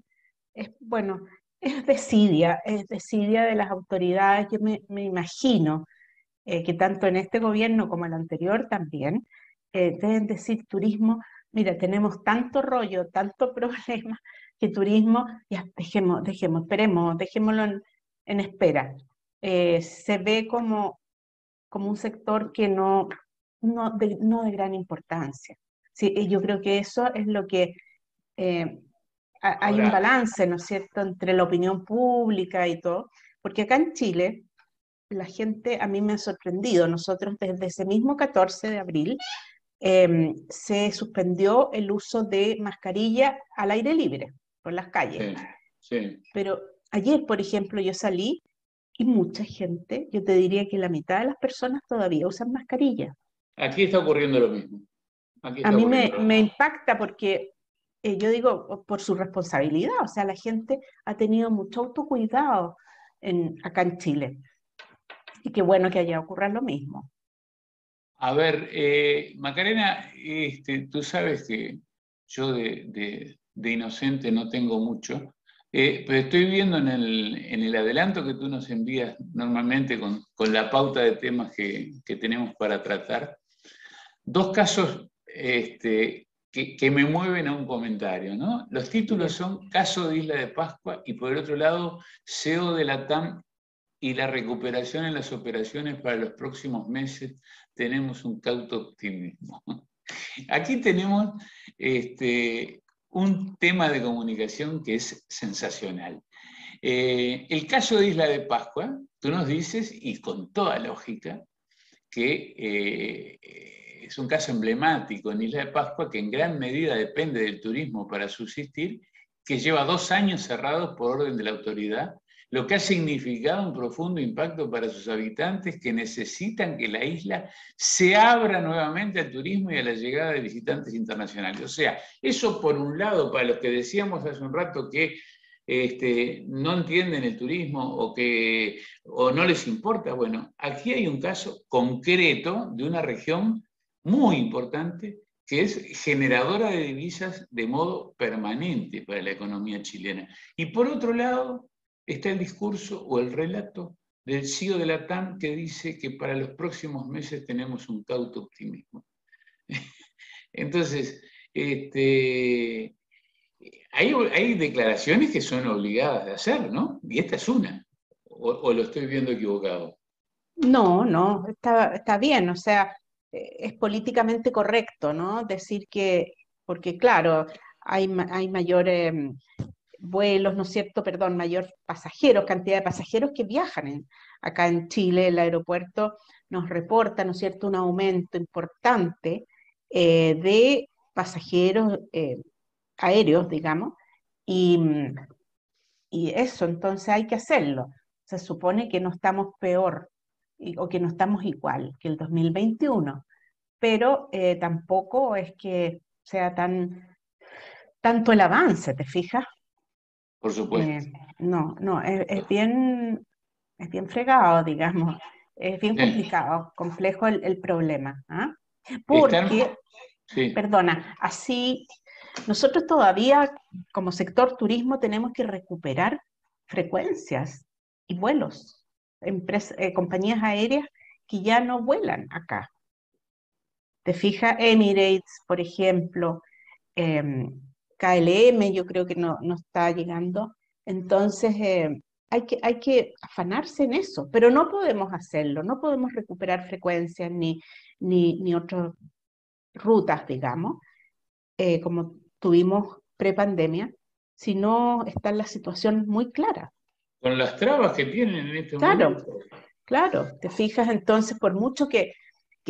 bueno, es desidia de las autoridades. Yo me imagino que tanto en este gobierno como en el anterior también deben decir turismo, mira, tenemos tanto rollo, tanto problema, que turismo, ya esperemos, dejémoslo en espera. Se ve como un sector que no de gran importancia. Sí, y yo creo que eso es lo que hay un Ahora, balance, ¿no es cierto?, entre la opinión pública y todo, porque acá en Chile la gente, a mí me ha sorprendido, nosotros desde ese mismo 14 de abril se suspendió el uso de mascarilla al aire libre por las calles. sí. Pero ayer, por ejemplo, yo salí y mucha gente, yo te diría que la mitad de las personas todavía usan mascarilla. Aquí está ocurriendo lo mismo. A mí me impacta porque yo digo, por su responsabilidad, o sea, la gente ha tenido mucho autocuidado acá en Chile. Y qué bueno que allá ocurra lo mismo. A ver, Macarena, tú sabes que yo de inocente no tengo mucho, pero estoy viendo en el adelanto que tú nos envías normalmente con la pauta de temas que tenemos para tratar, dos casos que me mueven a un comentario, ¿no? Los títulos son Caso de Isla de Pascua y por el otro lado, CEO de la TAM y la recuperación en las operaciones para los próximos meses, tenemos un cauto optimismo. Aquí tenemos un tema de comunicación que es sensacional. El caso de Isla de Pascua, tú nos dices, y con toda lógica, que es un caso emblemático en Isla de Pascua que en gran medida depende del turismo para subsistir, que lleva 2 años cerrados por orden de la autoridad, lo que ha significado un profundo impacto para sus habitantes que necesitan que la isla se abra nuevamente al turismo y a la llegada de visitantes internacionales. O sea, eso por un lado, para los que decíamos hace un rato que no entienden el turismo o no les importa, bueno, aquí hay un caso concreto de una región muy importante que es generadora de divisas de modo permanente para la economía chilena. Y por otro lado, está el discurso o el relato del CEO de la TAM que dice que para los próximos meses tenemos un cauto optimismo. Entonces, hay declaraciones que son obligadas de hacer, ¿no? Y esta es una. ¿O lo estoy viendo equivocado? No, está bien, o sea, es políticamente correcto, ¿no? Decir que, porque claro, hay mayor vuelos, ¿no es cierto? Perdón, mayor pasajeros, cantidad de pasajeros que viajan acá en Chile. El aeropuerto nos reporta, ¿no es cierto?, un aumento importante de pasajeros aéreos, digamos, y eso, entonces hay que hacerlo. Se supone que no estamos peor o que no estamos igual que el 2021, pero tampoco es que sea tanto el avance, ¿te fijas? Por supuesto. no, es bien fregado, digamos, es bien Sí. complicado, complejo el problema, ¿ah? Están- Porque, sí. perdona, así nosotros todavía como sector turismo tenemos que recuperar frecuencias y vuelos, compañías aéreas que ya no vuelan acá. ¿Te fijas? Emirates, por ejemplo, KLM yo creo que no está llegando. Entonces, hay que afanarse en eso, pero no podemos hacerlo, no podemos recuperar frecuencias ni otras rutas, digamos, como tuvimos prepandemia, si no está la situación muy clara. Con las trabas que tienen en este Claro, momento. claro, te fijas entonces, por mucho que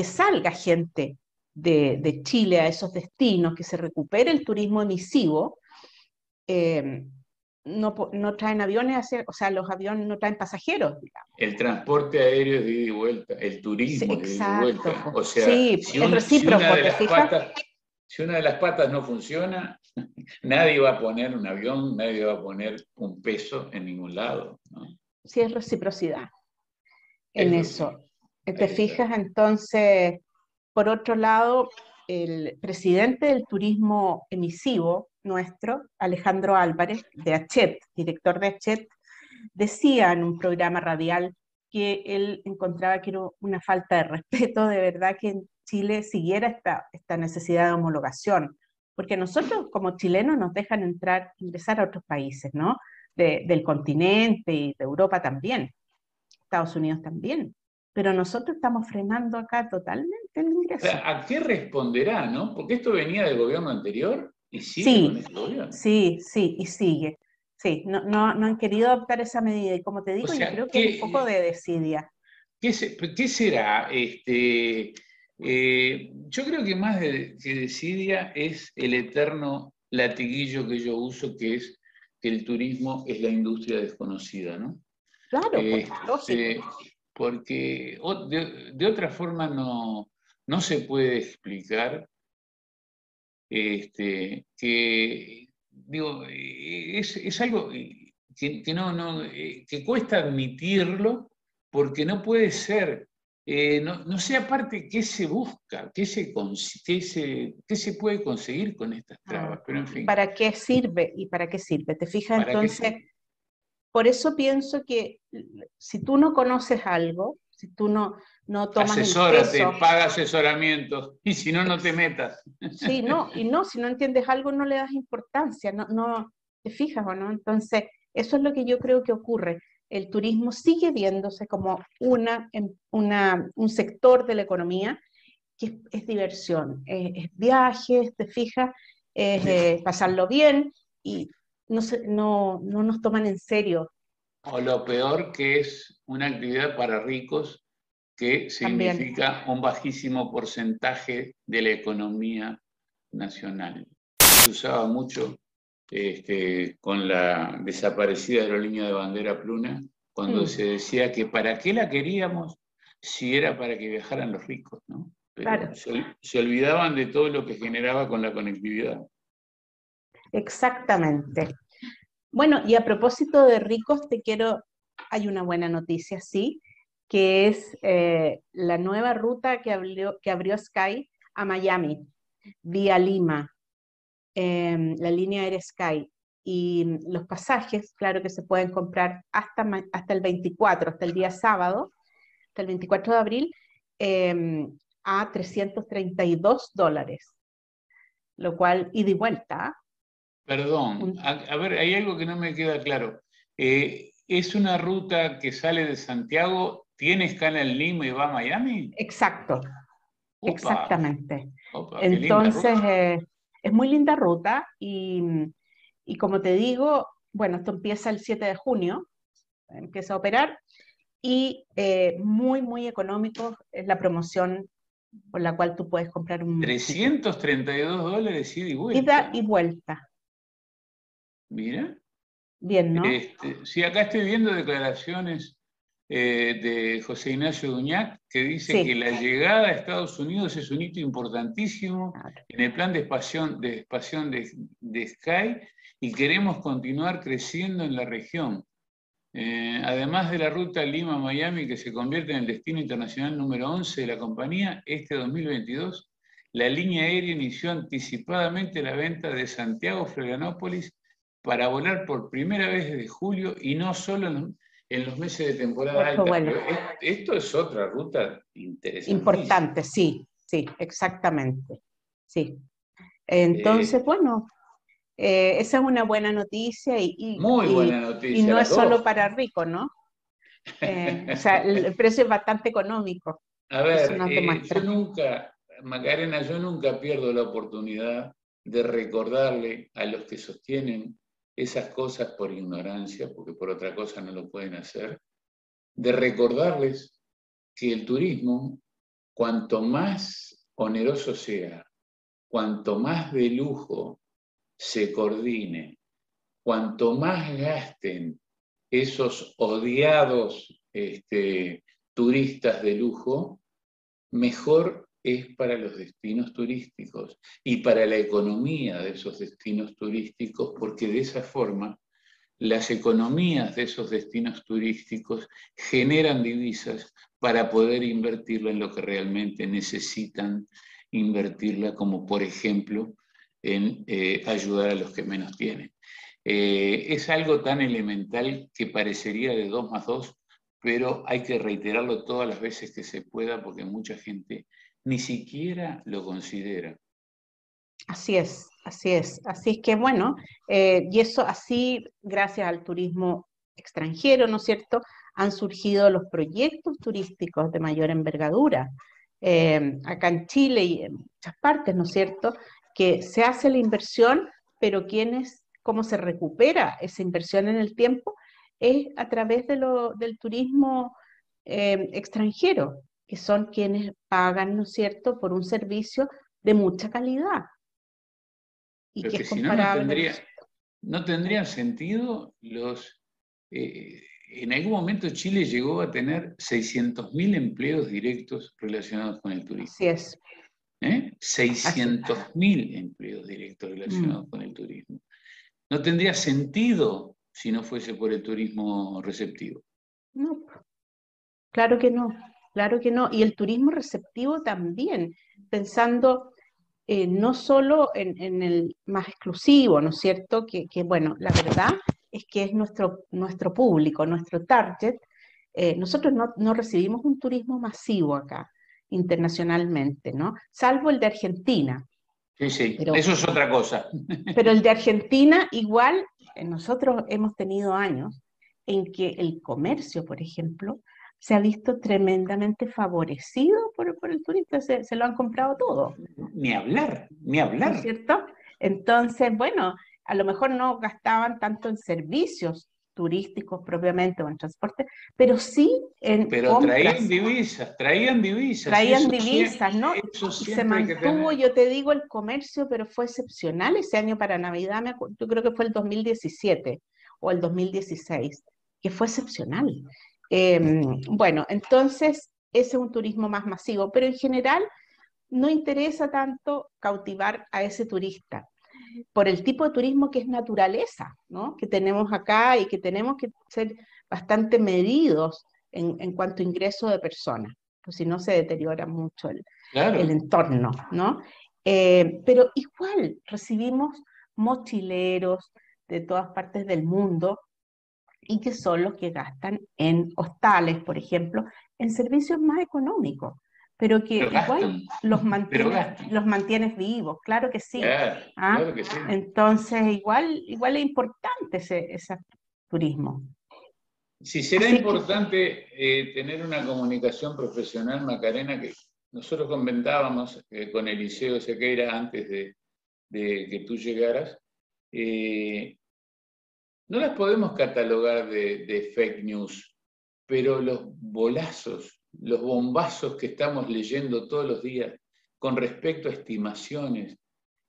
salga gente de Chile a esos destinos, que se recupere el turismo emisivo, no traen aviones, o sea, los aviones no traen pasajeros, digamos. El transporte aéreo es de ida y vuelta, el Sí, turismo es de ida y exacto, vuelta. po. O sea, Sí, si es una recíproco, de ¿te las fijas? si una de las patas no funciona, nadie va a poner un avión, nadie va a poner un peso en ningún lado, ¿no? Sí, es reciprocidad en Eso sí, eso. ¿Te ahí está. fijas? Entonces, por otro lado, el presidente del turismo emisivo nuestro, Alejandro Álvarez, de Achet, director de Achet, decía en un programa radial que él encontraba que era una falta de respeto, de verdad, que en Chile siguiera esta necesidad de homologación, porque nosotros como chilenos nos dejan ingresar a otros países, ¿no? Del continente y de Europa también, Estados Unidos también, pero nosotros estamos frenando acá totalmente el ingreso. ¿A qué responderá, no? Porque esto venía del gobierno anterior y sigue con Sí, este gobierno. sí, y sigue. Sí, no han querido adoptar esa medida y como te O digo, yo sea, creo que es un poco de desidia. ¿qué será? Yo creo que más que desidia es el eterno latiguillo que yo uso, que es que el turismo es la industria desconocida, ¿no? Claro, pues, lógico. Porque de otra forma no se puede explicar que, digo, es algo que cuesta admitirlo porque no puede ser. No sé aparte qué se busca, qué se puede conseguir con estas trabas, pero en ¿Y fin, para qué sirve? ¿Y para qué sirve? ¿Te fijas? ¿para qué Entonces, sirve? por eso pienso que si tú no conoces algo, si tú no tomas el Asesórate, peso, paga asesoramientos, y si no, no te metas. sí, no, y no, si no entiendes algo no le das importancia, no te fijas o no. Entonces, eso es lo que yo creo que ocurre. El turismo sigue viéndose como un sector de la economía que es diversión, es viajes, te fijas, es pasarlo bien y no nos toman en serio O lo peor, que es una actividad para ricos que también. significa un bajísimo porcentaje de la economía nacional. Se usaba mucho con la desaparecida aerolínea de bandera Pluna, cuando se decía que para qué la queríamos si era para que viajaran los ricos, ¿no? Pero Claro, se olvidaban de todo lo que generaba con la conectividad. exactamente. Bueno, y a propósito de ricos, hay una buena noticia, sí, que es la nueva ruta que abrió Sky a Miami, vía Lima, la línea Air Sky. Y los pasajes, claro que se pueden comprar hasta el 24, hasta el día sábado, hasta el 24 de abril, a $332, lo cual, ida y vuelta. Perdón, a ver, hay algo que no me queda claro. ¿Es una ruta que sale de Santiago, tiene escala en Lima y va a Miami? Exacto, Opa, exactamente. opa, qué linda Entonces, ruta. es muy linda ruta y como te digo, bueno, esto empieza el 7 de junio, empieza a operar y muy económico es la promoción por la cual tú puedes comprar un ticket. $332 ida y Ida vuelta. y vuelta. Mira. Bien, ¿no? Sí, acá estoy viendo declaraciones de José Ignacio Duñac, que dice Sí. que la llegada a Estados Unidos es un hito importantísimo en el plan de expansión de Sky, y queremos continuar creciendo en la región. Además de la ruta Lima-Miami, que se convierte en el destino internacional número 11 de la compañía, este 2022, la línea aérea inició anticipadamente la venta de Santiago-Florianópolis para volar por primera vez desde julio, y no solo en los meses de temporada alta. Bueno. Esto es otra ruta interesante. Importante, sí, exactamente. Sí. Entonces, bueno, esa es una buena noticia muy buena noticia. Y no es solo dos. Para ricos, ¿no? O sea, el precio es bastante económico. A ver, Macarena, yo nunca pierdo la oportunidad de recordarle a los que sostienen esas cosas por ignorancia, porque por otra cosa no lo pueden hacer, de recordarles que el turismo, cuanto más oneroso sea, cuanto más de lujo se coordine, cuanto más gasten esos odiados turistas de lujo, mejor es para los destinos turísticos y para la economía de esos destinos turísticos, porque de esa forma las economías de esos destinos turísticos generan divisas para poder invertirla en lo que realmente necesitan invertirla, como por ejemplo en ayudar a los que menos tienen. Es algo tan elemental que parecería de 2 más 2, pero hay que reiterarlo todas las veces que se pueda, porque mucha gente ni siquiera lo considera. Así es, así es. Así es que bueno, y eso así, gracias al turismo extranjero, ¿no es cierto?, han surgido los proyectos turísticos de mayor envergadura. Acá en Chile y en muchas partes, ¿no es cierto?, que se hace la inversión, pero cómo se recupera esa inversión en el tiempo es a través del turismo extranjero, que son quienes pagan, ¿no es cierto?, por un servicio de mucha calidad. Y pero que que es si comparable. no tendrían sentido en algún momento Chile llegó a tener 600.000 empleos directos relacionados con el turismo. Así es. 600.000 empleos directos relacionados con el turismo. No tendría sentido si no fuese por el turismo receptivo. No, claro que no, claro que no. Y el turismo receptivo también, pensando no solo en el más exclusivo, ¿no es cierto? Que bueno, la verdad es que es nuestro público, nuestro target. Nosotros no recibimos un turismo masivo acá, internacionalmente, ¿no? Salvo el de Argentina. Sí, pero, eso es otra cosa. Pero el de Argentina, igual, nosotros hemos tenido años en que el comercio, por ejemplo, se ha visto tremendamente favorecido por el turista, se lo han comprado todo. Ni hablar. ¿No es cierto? Entonces, bueno, a lo mejor no gastaban tanto en servicios turísticos propiamente o en transporte, pero sí en compras. Traían divisas. Traían divisas, ¿no? Y se mantuvo, yo te digo, el comercio, pero fue excepcional ese año para Navidad, yo creo que fue el 2017 o el 2016, que fue excepcional. Bueno, entonces ese es un turismo más masivo, pero en general no interesa tanto cautivar a ese turista por el tipo de turismo que es naturaleza, ¿no?, que tenemos acá y que tenemos que ser bastante medidos en cuanto a ingreso de personas, pues si no se deteriora mucho el entorno, ¿no? Pero igual recibimos mochileros de todas partes del mundo y que son los que gastan en hostales, por ejemplo, en servicios más económicos, pero que igual los mantienes vivos, claro que sí. Claro que sí. Entonces, igual es importante ese turismo. Sí, será importante tener una comunicación profesional, Macarena, que nosotros comentábamos con Eliseo Sequeira antes de que tú llegaras. No las podemos catalogar de fake news, pero los bolazos, los bombazos que estamos leyendo todos los días con respecto a estimaciones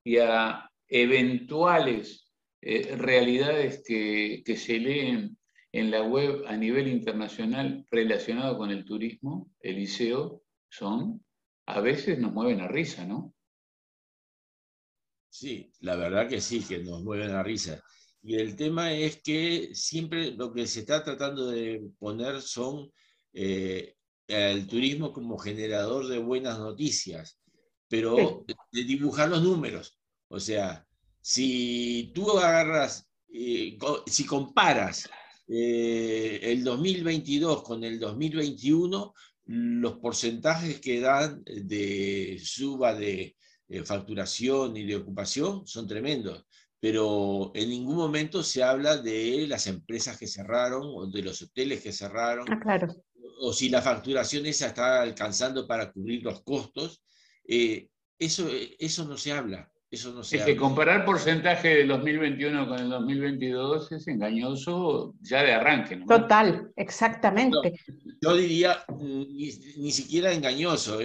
y a eventuales realidades que se leen en la web a nivel internacional relacionado con el turismo, Eliseo, a veces nos mueven a risa, ¿no? Sí, la verdad que sí, que nos mueven a risa. Y el tema es que siempre lo que se está tratando de poner son el turismo como generador de buenas noticias, pero de dibujar los números. O sea, si tú agarras, si comparas el 2022 con el 2021, los porcentajes que dan de suba de facturación y de ocupación son tremendos, pero en ningún momento se habla de las empresas que cerraron o de los hoteles que cerraron, claro. o si la facturación esa está alcanzando para cubrir los costos. Eso no se habla. Eso no se Es habla. que comparar porcentaje del 2021 con el 2022 es engañoso ya de arranque, ¿no? Total, exactamente. No, yo diría ni siquiera engañoso,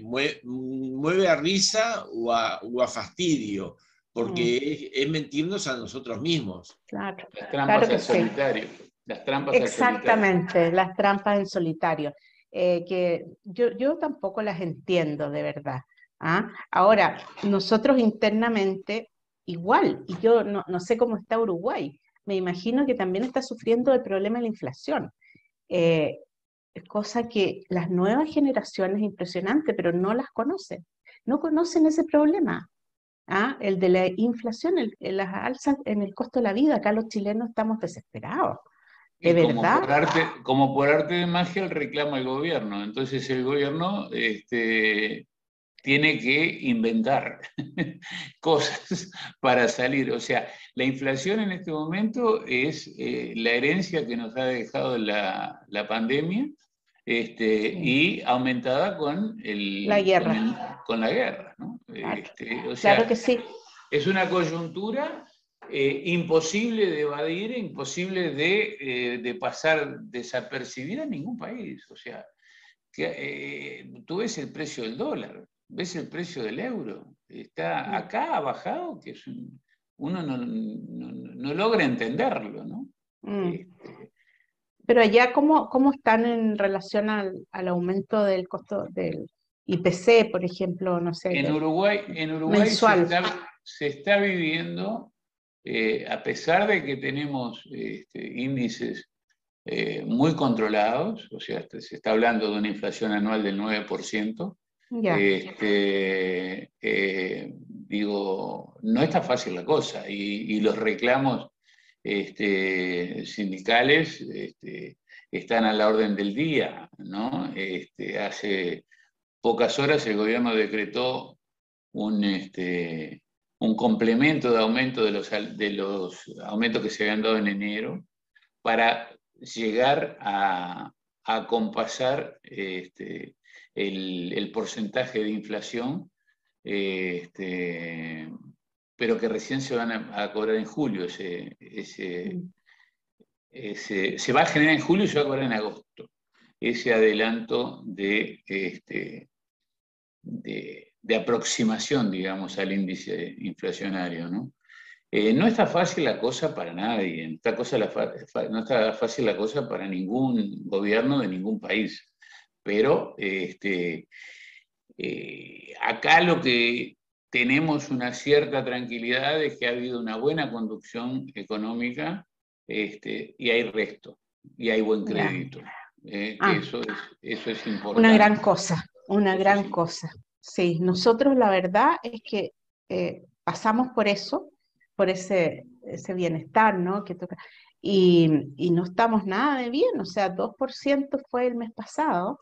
mueve a risa o a fastidio, porque es mentirnos a nosotros mismos. Claro, las trampas claro que al sí. solitario. Las trampas Exactamente, al solitario. las trampas en solitario, que yo tampoco las entiendo de verdad. ¿Ah? Ahora, nosotros internamente igual, y yo no sé cómo está Uruguay, me imagino que también está sufriendo el problema de la inflación, cosa que las nuevas generaciones, impresionante, pero no las conocen, no conocen ese problema. ¿Ah? El de la inflación, las alzas en el costo de la vida, acá los chilenos estamos desesperados. ¿De Y verdad? como por arte de magia el reclama el gobierno. Entonces el gobierno tiene que inventar cosas para salir. O sea, la inflación en este momento es la herencia que nos ha dejado la pandemia, y aumentada con La guerra. con la guerra, ¿no? Claro, O sea, claro que sí. es una coyuntura imposible de evadir, imposible de pasar desapercibida en ningún país. O sea, tú ves el precio del dólar, ves el precio del euro, está acá, ha bajado, que es uno no logra entenderlo, ¿no? Pero allá, ¿cómo están en relación al aumento del costo del IPC, por ejemplo, no sé, En Uruguay mensual? se está viviendo, a pesar de que tenemos índices muy controlados, o sea, se está hablando de una inflación anual del 9%, Ya. Digo, no está fácil la cosa, y los reclamos sindicales están a la orden del día, ¿no? Hace pocas horas el gobierno decretó un complemento de aumento de los aumentos que se habían dado en enero para llegar a compasar el porcentaje de inflación, pero que recién se van a cobrar en julio. Se va a generar en julio y se va a cobrar en agosto. Ese adelanto de aproximación, digamos, al índice inflacionario, ¿no? No está fácil la cosa para nadie, no está fácil la cosa para ningún gobierno de ningún país, pero acá lo que tenemos una cierta tranquilidad es que ha habido una buena conducción económica, y hay resto, y hay buen crédito. Eso es importante. Una gran cosa, una gran cosa. Sí, nosotros la verdad es que pasamos por eso, por ese bienestar, ¿no? Que toca, y no estamos nada de bien, o sea, 2% fue el mes pasado,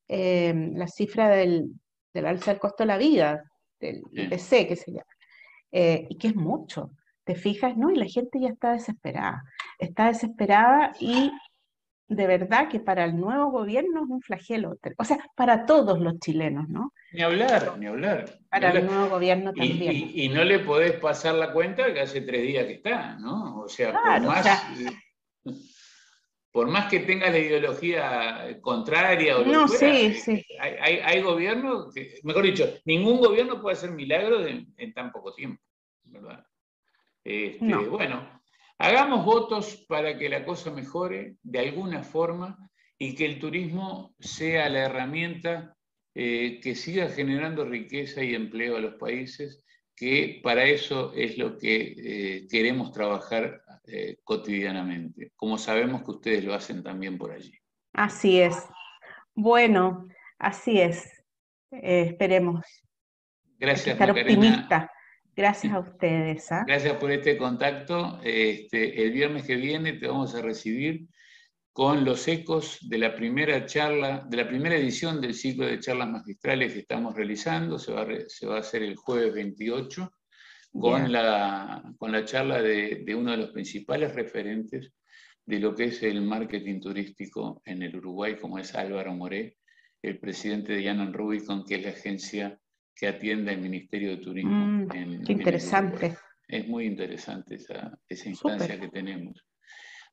la cifra del alza del costo de la vida, del IPC, que se llama, y que es mucho, ¿te fijas? ¿No? Y la gente ya está desesperada y de verdad que para el nuevo gobierno es un flagelo, o sea, para todos los chilenos, ¿no? Ni hablar, ni hablar. Para el nuevo gobierno también. Y no le podés pasar la cuenta que hace 3 días que está, ¿no? O sea, claro, por más que tenga la ideología contraria o lo no, que fuera, sí. hay gobiernos, mejor dicho, ningún gobierno puede hacer milagros en tan poco tiempo, ¿verdad? No. Bueno, Hagamos votos para que la cosa mejore de alguna forma y que el turismo sea la herramienta que siga generando riqueza y empleo a los países, que para eso es lo que queremos trabajar cotidianamente, como sabemos que ustedes lo hacen también por allí. Así es. Bueno, así es. Esperemos. Gracias, Estar Macarena. optimista. Gracias a ustedes. Gracias por este contacto. El viernes que viene te vamos a recibir con los ecos de la primera charla, de la primera edición del ciclo de charlas magistrales que estamos realizando. Se va a hacer el jueves 28 con la charla de uno de los principales referentes de lo que es el marketing turístico en el Uruguay, como es Álvaro Moré, el presidente de Jan & Rubicon, que es la agencia que atiende al Ministerio de Turismo. Qué interesante. Es muy interesante esa instancia que tenemos.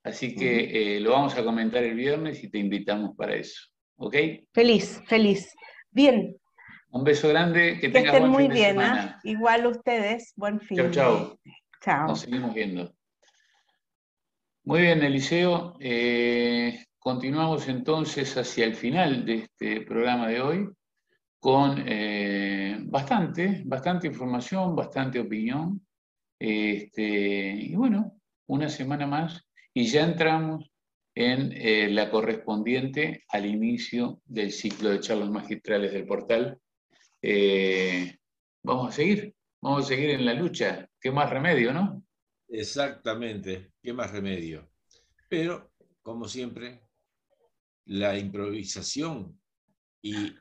Así que lo vamos a comentar el viernes y te invitamos para eso. ¿Ok? Feliz. Bien. Un beso grande, que tengas estén buen muy fin de bien, semana. Igual ustedes, buen fin. Chao. Chao. Nos seguimos viendo. Muy bien, Eliseo. Continuamos entonces hacia el final de este programa de hoy con bastante información, bastante opinión. Y bueno, una semana más y ya entramos en la correspondiente al inicio del ciclo de charlas magistrales del portal. Vamos a seguir en la lucha. ¿Qué más remedio, no? Exactamente, qué más remedio. Pero, como siempre, la improvisación, y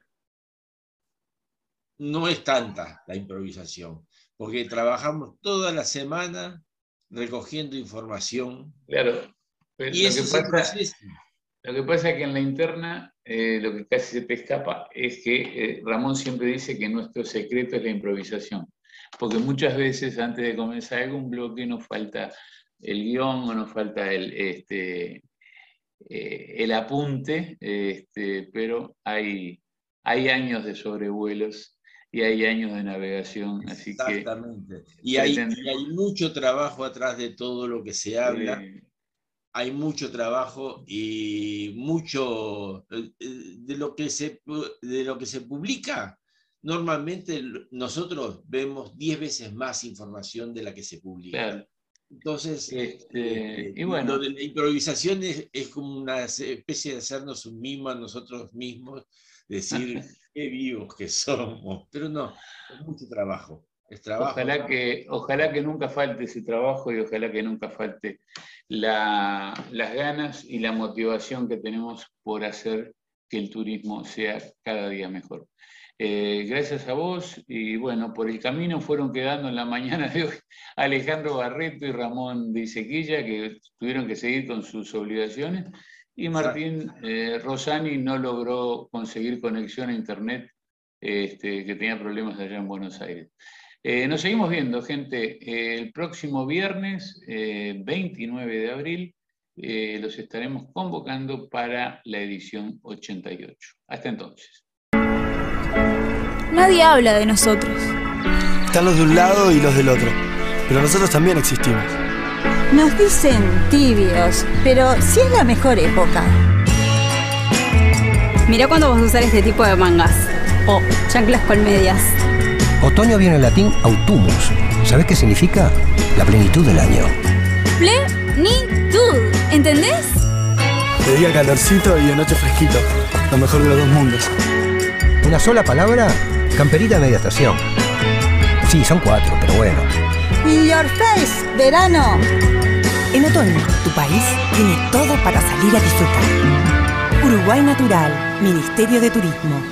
no es tanta la improvisación, porque trabajamos toda la semana recogiendo información. Claro, pero y eso lo que pasa es que en la interna lo que casi se te escapa es que Ramón siempre dice que nuestro secreto es la improvisación, porque muchas veces antes de comenzar algún bloque nos falta el guión o nos falta el apunte, pero hay años de sobrevuelos y hay años de navegación. Así exactamente. Y hay mucho trabajo atrás de todo lo que se habla. Hay mucho trabajo y mucho de lo que se publica. Normalmente nosotros vemos 10 veces más información de la que se publica. Claro. Entonces, y bueno, lo de la improvisación es como una especie de hacernos un mimo a nosotros mismos, decir qué vivos que somos, pero no, es mucho trabajo. Es trabajo. Ojalá que nunca falte ese trabajo y ojalá que nunca falte las ganas y la motivación que tenemos por hacer que el turismo sea cada día mejor. Gracias a vos, y bueno, por el camino fueron quedando en la mañana de hoy Alejandro Barreto y Ramón de Isequilla, que tuvieron que seguir con sus obligaciones, y Martín Rosani no logró conseguir conexión a internet, que tenía problemas allá en Buenos Aires. Nos seguimos viendo, gente. El próximo viernes, 29 de abril, los estaremos convocando para la edición 88. Hasta entonces. Nadie habla de nosotros. Están los de un lado y los del otro, pero nosotros también existimos. Nos dicen tibios, pero sí es la mejor época. Mirá cuándo vas a usar este tipo de mangas. O chanclas con medias. Otoño viene en latín autumus. ¿Sabés qué significa? La plenitud del año. Plenitud, ¿entendés? De día calorcito y de noche fresquito. Lo mejor de los dos mundos. Una sola palabra, camperita de media estación. Sí, son 4, pero bueno. In your face, verano. En otoño, tu país tiene todo para salir a disfrutar. Uruguay Natural, Ministerio de Turismo.